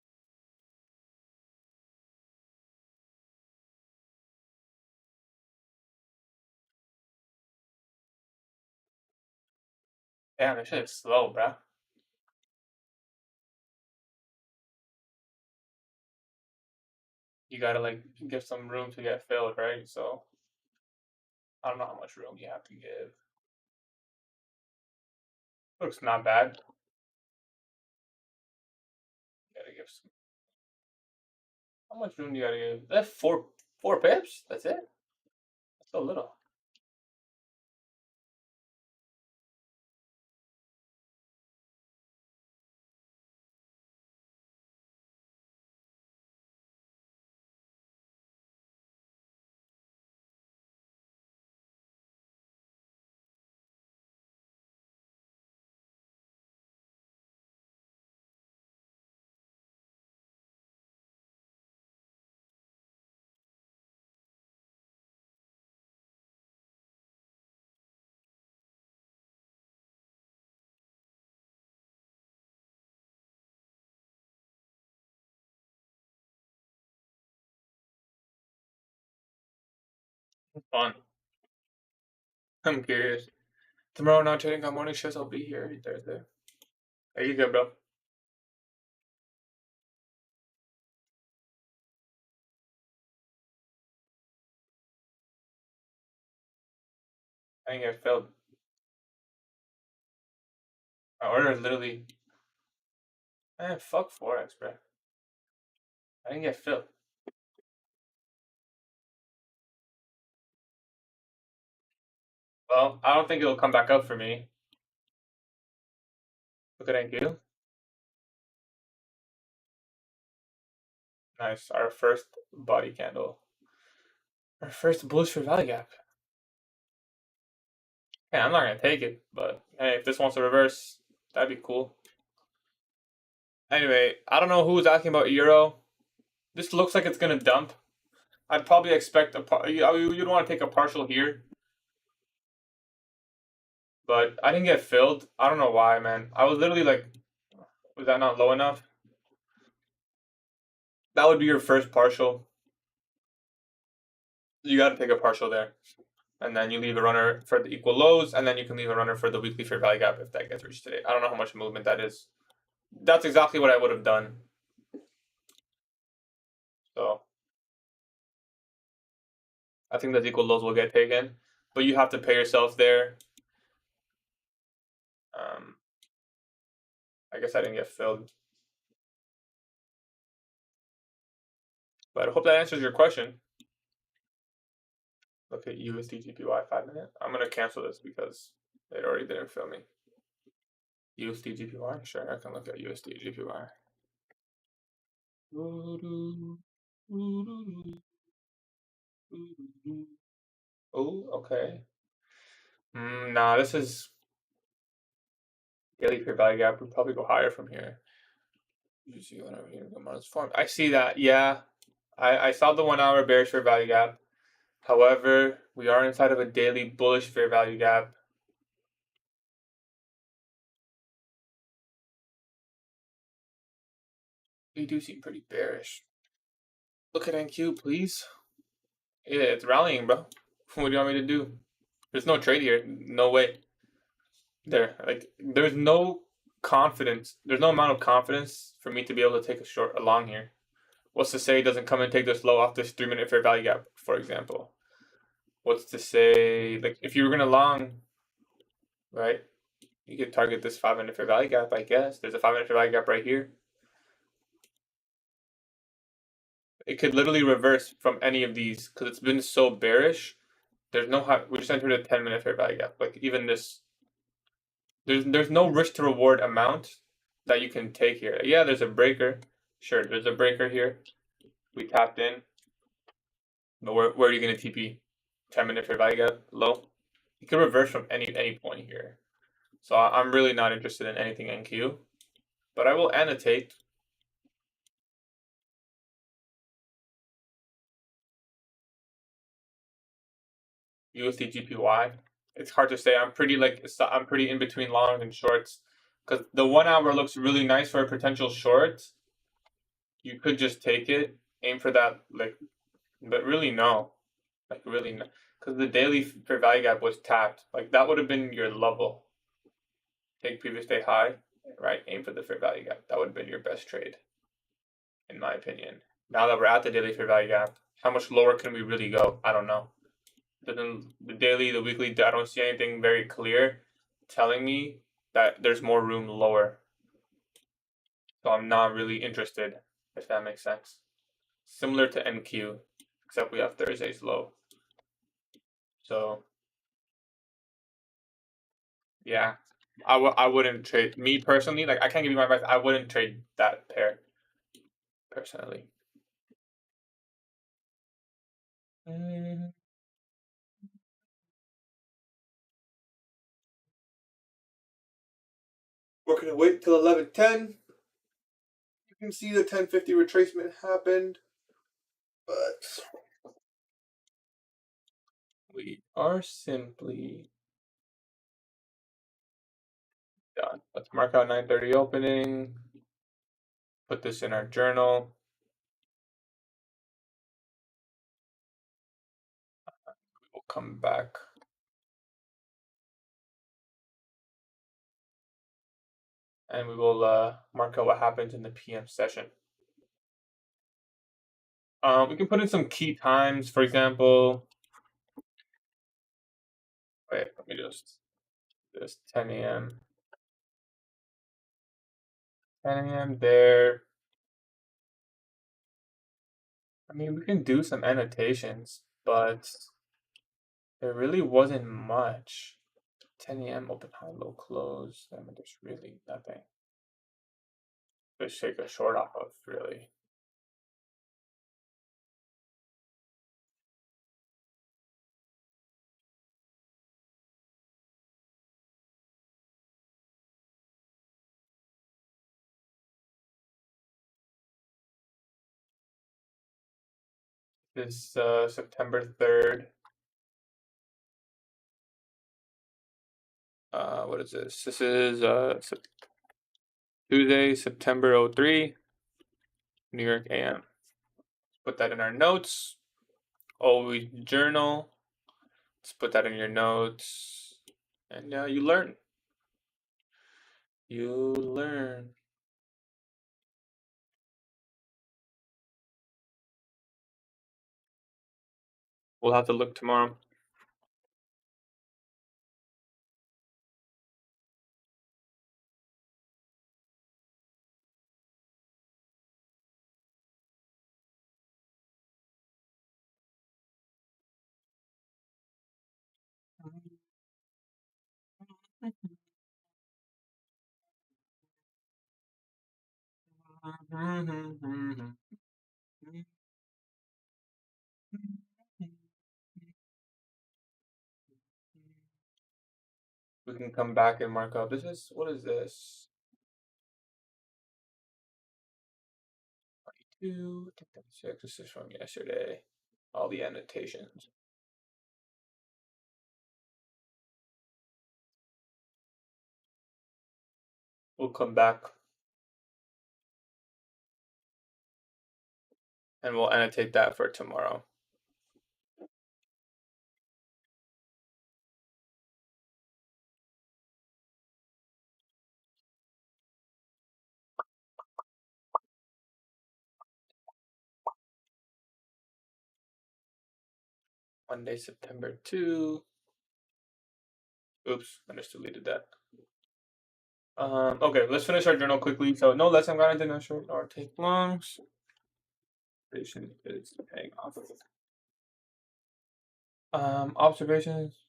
Damn, this shit is slow, bruh. You gotta like give some room to get filled, right? So I don't know how much room you have to give. Looks not bad. Gotta give some. How much room do you gotta give? That's four pips? That's it? That's so little. Fun. I'm curious. Tomorrow not trading on morning shows, I'll be here Thursday. Are you good, bro? I didn't get filled. My order is literally fuck Forex, bro. I didn't get filled. Well, I don't think it'll come back up for me. Look at NQ. Nice. Our first body candle. Our first bullish for value gap. Yeah, I'm not gonna take it, but hey, if this wants to reverse, that'd be cool. Anyway, I don't know who was asking about Euro. This looks like it's gonna dump. I'd probably expect you'd want to take a partial here, but I didn't get filled. I don't know why, man. I was literally like, was that not low enough? That would be your first partial. You got to take a partial there, and then you leave a runner for the equal lows, and then you can leave a runner for the weekly fair value gap if that gets reached today. I don't know how much movement that is. That's exactly what I would have done. So I think those equal lows will get taken, but you have to pay yourself there. I guess I didn't get filled, but I hope that answers your question. Look at USD GPY 5 minute. I'm gonna cancel this because it already didn't fill me. USD GPY? Sure, I can look at USD GPY. Oh, okay. Nah, this is daily fair value gap. We'll probably go higher from here. You see whatever here comes form. I see that. Yeah, I saw the 1 hour bearish fair value gap. However, we are inside of a daily bullish fair value gap. We do seem pretty bearish. Look at NQ, please. Yeah, it's rallying, bro. What do you want me to do? There's no trade here. No way. There's no confidence. There's no amount of confidence for me to be able to take a short along here. What's to say it doesn't come and take this low off this 3-minute fair value gap, for example? What's to say, like, if you were gonna long, right? You could target this 5-minute fair value gap, I guess. There's a 5-minute fair value gap right here. It could literally reverse from any of these because it's been so bearish. There's no we just entered a 10-minute fair value gap. Like even this, there's no risk to reward amount that you can take here. Yeah, there's a breaker. Sure, there's a breaker here. We tapped in. But where are you gonna TP? 10-minute fair value gap low. You can reverse from any point here. So I'm really not interested in anything NQ. But I will annotate. USD GPY. It's hard to say. I'm pretty in between long and shorts because the 1 hour looks really nice for a potential short. You could just take it, aim for that but really no, really no, because the daily fair value gap was tapped. Like that would have been your level. Take previous day high, right? Aim for the fair value gap. That would have been your best trade, in my opinion. Now that we're at the daily fair value gap, how much lower can we really go? I don't know. The daily, the weekly, I don't see anything very clear telling me that there's more room lower. So I'm not really interested, if that makes sense. Similar to NQ, except we have Thursday's low. So yeah, I wouldn't trade. Me personally, like I can't give you my advice. I wouldn't trade that pair personally. We're gonna wait till 11:10. You can see the 1050 retracement happened, but we are simply done. Let's mark out 9:30 opening. Put this in our journal. We'll come back. And we will mark out what happens in the PM session. We can put in some key times, for example. Wait, let me just 10 a.m. 10 a.m. there. I mean, we can do some annotations, but there really wasn't much. 10 a.m. open high, low close. I mean, there's really nothing to shake a short off of, really. This September 3rd. What is this? This is Tuesday, September 03, New York AM. Put that in our notes. Always journal. Let's put that in your notes. And you learn. You learn. We'll have to look tomorrow. We can come back and mark up. What is this? 22, 36. This is from yesterday. All the annotations. We'll come back and we'll annotate that for tomorrow. Monday, September 2. Oops, I just deleted that. Okay, let's finish our journal quickly. So no less I'm gonna short or take longs. Patient is paying off. Observations.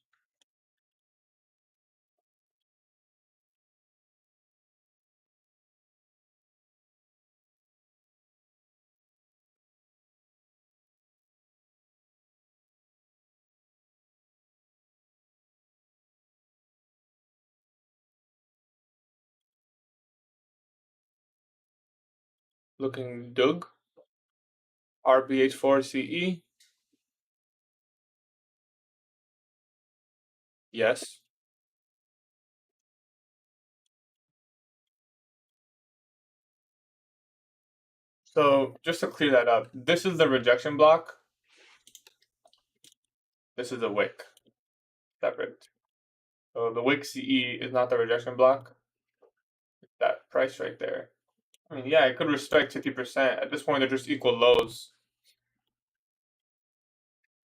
Looking Doug. RBH4CE. Yes. So just to clear that up, this is the rejection block. This is the wick. Separate. So the wick CE is not the rejection block. That price right there. I mean, yeah, it could respect 50%. At this point, they're just equal lows.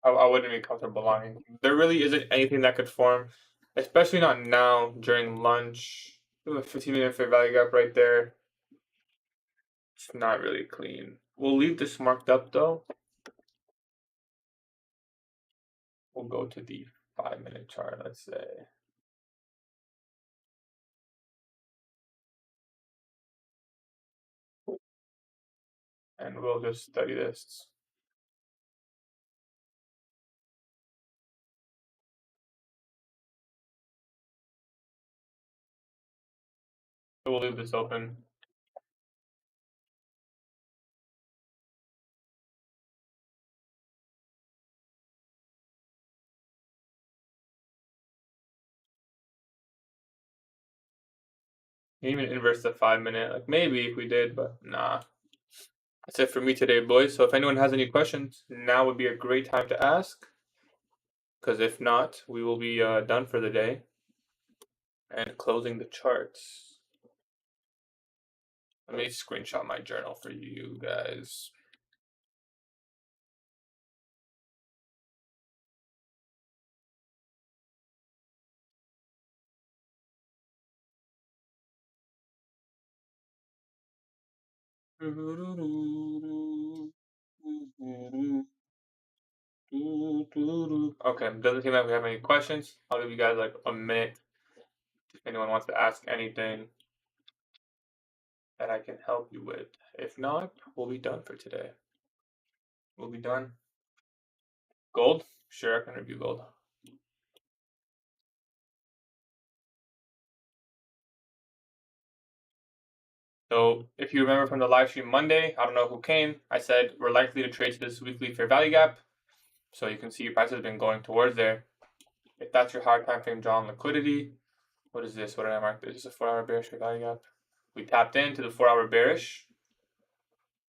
I wouldn't be comfortable belonging. There really isn't anything that could form, especially not now during lunch. There's a 15-minute fair value gap right there. It's not really clean. We'll leave this marked up though. We'll go to the 5-minute chart, let's say. And we'll just study this. So we'll leave this open. Even inverse the 5-minute, like maybe if we did, but nah. That's it for me today, boys. So if anyone has any questions, now would be a great time to ask. Because if not, we will be done for the day and closing the charts. Let me screenshot my journal for you guys. Okay, doesn't seem like we have any questions. I'll give you guys like a minute if anyone wants to ask anything that I can help you with. If not, we'll be done for today. We'll be done. Gold? Sure, I can review gold. So if you remember from the live stream Monday, I don't know who came, I said we're likely to trade this weekly fair value gap. So you can see your price has been going towards there. If that's your hard time frame draw on liquidity, what is this? What did I mark? This is a 4-hour bearish fair value gap. We tapped into the 4-hour bearish,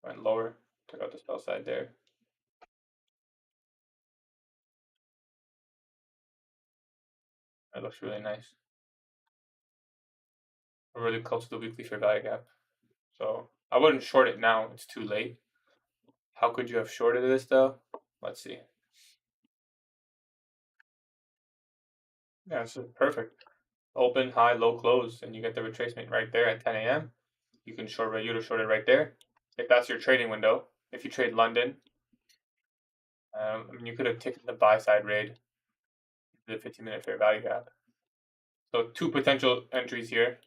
went lower, took out the sell side there. That looks really nice. We're really close to the weekly fair value gap. So I wouldn't short it now, it's too late. How could you have shorted this though? Let's see. Yeah, this is perfect. Open, high, low, close, and you get the retracement right there at 10 a.m. You can short right, you to short it right there. If that's your trading window, if you trade London, I mean, you could have taken the buy side raid, the 15-minute fair value gap. So 2 potential entries here,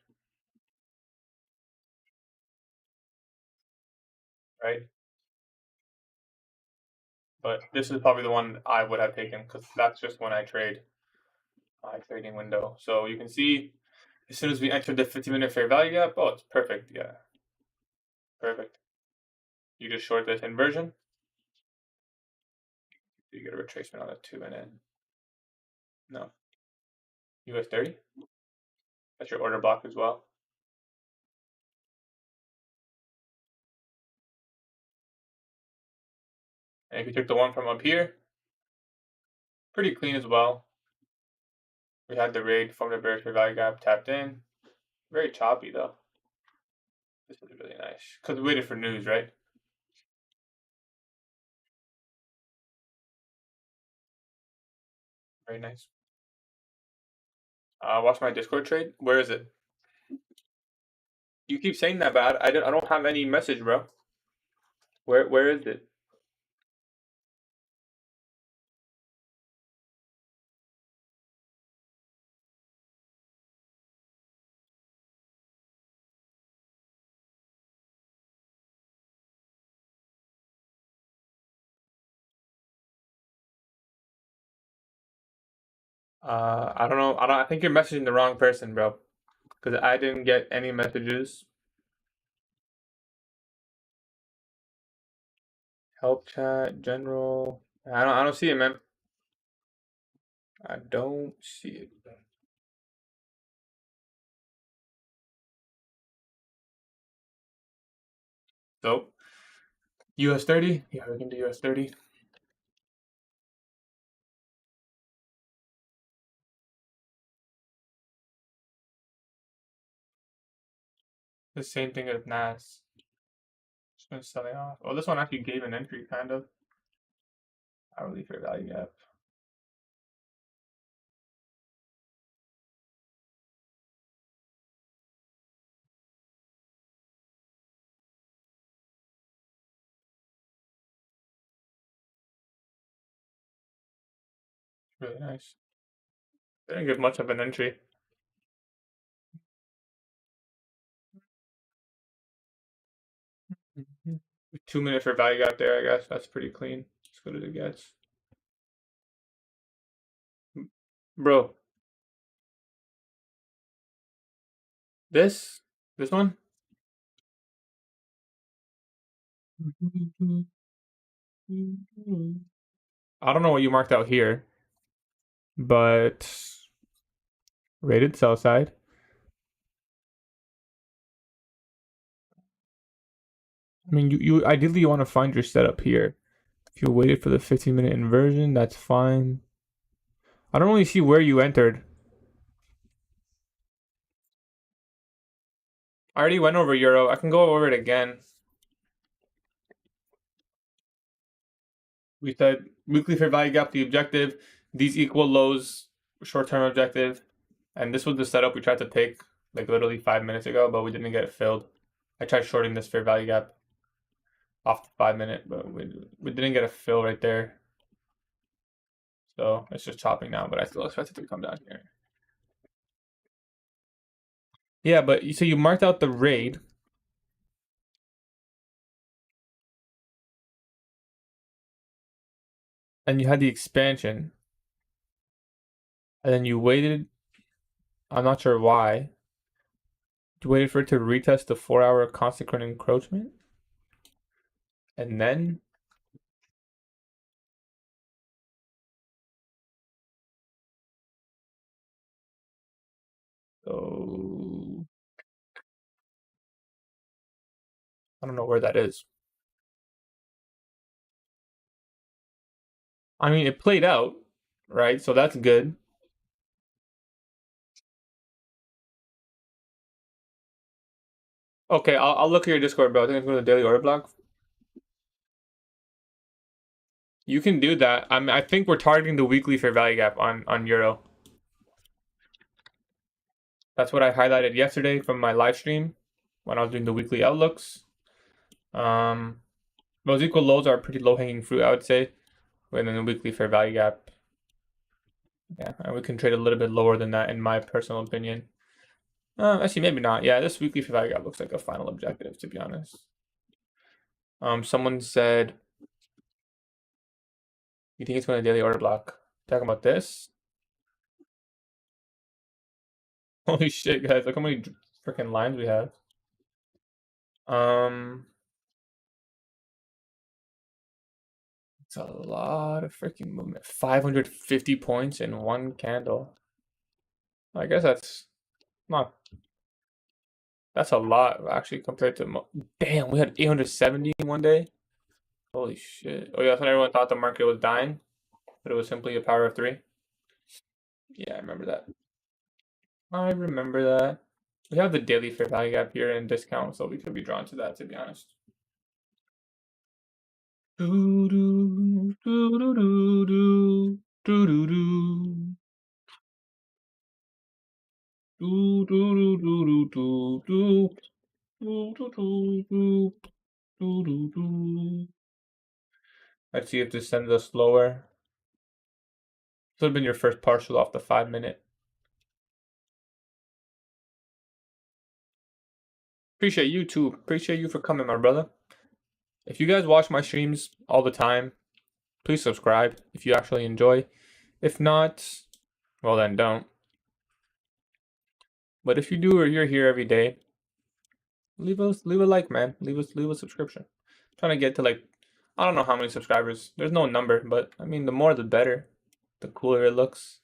right? But this is probably the one I would have taken because that's just when I trade my trading window. So you can see as soon as we entered the 15-minute fair value gap, oh, it's perfect. Yeah, perfect. You just short this inversion. You get a retracement on a 2-minute. No. US 30. That's your order block as well. And if you took the one from up here, pretty clean as well. We had the raid, formed a bearish fair value gap, tapped in. Very choppy though. This is really nice. Because we waited for news, right? Very nice. Watch my Discord trade. Where is it? You keep saying that, but I don't have any message, bro. Where is it? I don't know. I think you're messaging the wrong person, bro. Because I didn't get any messages. Help chat, general. I don't see it, man. I don't see it. So, US 30? Yeah, we can do US 30. The same thing as NAS. Just been selling off. Oh, this one actually gave an entry, kind of. Hourly fair value gap. Really nice. Didn't give much of an entry. 2 minute fair value gap there, I guess. That's pretty clean. As good as it gets. Bro, this one? I don't know what you marked out here, but rated sell side. I mean, you ideally you want to find your setup here. If you waited for the 15-minute inversion, that's fine. I don't really see where you entered. I already went over Euro. I can go over it again. We said weekly fair value gap, the objective. These equal lows, short-term objective. And this was the setup we tried to take like literally 5 minutes ago, but we didn't get it filled. I tried shorting this fair value gap off the 5 minute, but we didn't get a fill right there. So it's just chopping now, but I still expect it to come down here. Yeah, but so you marked out the raid. And you had the expansion. And then you waited. I'm not sure why. You waited for it to retest the 4-hour consequent encroachment. And then. So. I don't know where that is. I mean, it played out, right? So that's good. Okay, I'll look at your Discord, bro. I think I'm going to the daily order block. You can do that. I think we're targeting the weekly fair value gap on Euro. That's what I highlighted yesterday from my live stream when I was doing the weekly outlooks. Those equal lows are pretty low hanging fruit, I would say. Within the weekly fair value gap. Yeah, and we can trade a little bit lower than that, in my personal opinion. Actually, maybe not. Yeah, this weekly fair value gap looks like a final objective, to be honest. Someone said, you think it's going to daily order block? Talking about this? Holy shit, guys! Look how many freaking lines we have. It's a lot of freaking movement. 550 points in one candle. I guess that's not. That's a lot, actually, compared to. Damn, we had 870 in one day. Holy shit! Oh yeah, that's when everyone thought the market was dying, but it was simply a power of 3. Yeah, I remember that. I remember that. We have the daily fair value gap here and discount, so we could be drawn to that, to be honest. Do do do do do do do do do. Do do do do do do do do do do do do. Let's see if this sends us lower. This would have been your first partial off the 5 minute. Appreciate you too. Appreciate you for coming, my brother. If you guys watch my streams all the time, please subscribe if you actually enjoy. If not, well then don't. But if you do or you're here every day, leave a like, man. Leave a subscription. I'm trying to get to like, I don't know how many subscribers. There's no number, but I mean the more the better. The cooler it looks.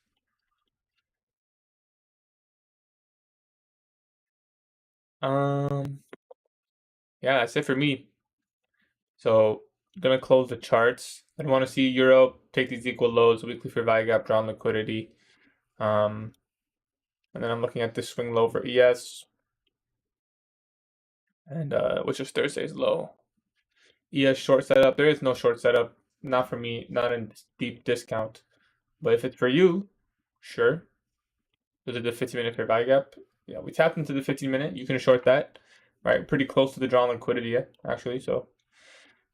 Yeah, that's it for me. So I'm gonna close the charts. I want to see Euro take these equal lows, weekly fair value gap, draw on liquidity. And then I'm looking at this swing low for ES, and which is Thursday's low. ES short setup. There is no short setup. Not for me. Not in deep discount. But if it's for you, sure. Is it the 15-minute fair value gap? Yeah, we tapped into the 15-minute. You can short that. Right, pretty close to the draw on liquidity, yeah, actually. So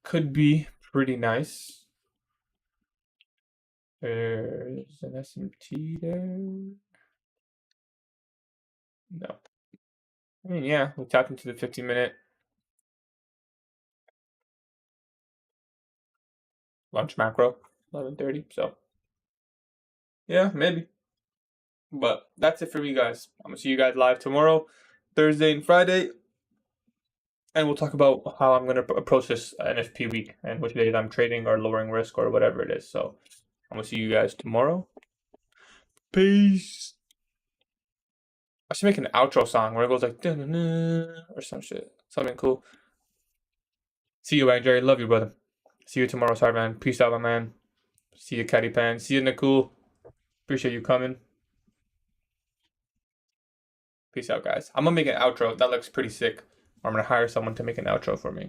could be pretty nice. There's an SMT there. No. I mean, yeah, we tapped into the 15-minute. Lunch macro, 11:30. So, yeah, maybe. But that's it for me, guys. I'm going to see you guys live tomorrow, Thursday and Friday. And we'll talk about how I'm going to approach this NFP week and which days I'm trading or lowering risk or whatever it is. So, I'm going to see you guys tomorrow. Peace. I should make an outro song where it goes like or some shit. Something cool. See you, Jerry. Love you, brother. See you tomorrow, sorry, man. Peace out, my man. See you, Caddy Pan. See you, Nicole. Appreciate you coming. Peace out, guys. I'm gonna make an outro. That looks pretty sick. I'm gonna hire someone to make an outro for me.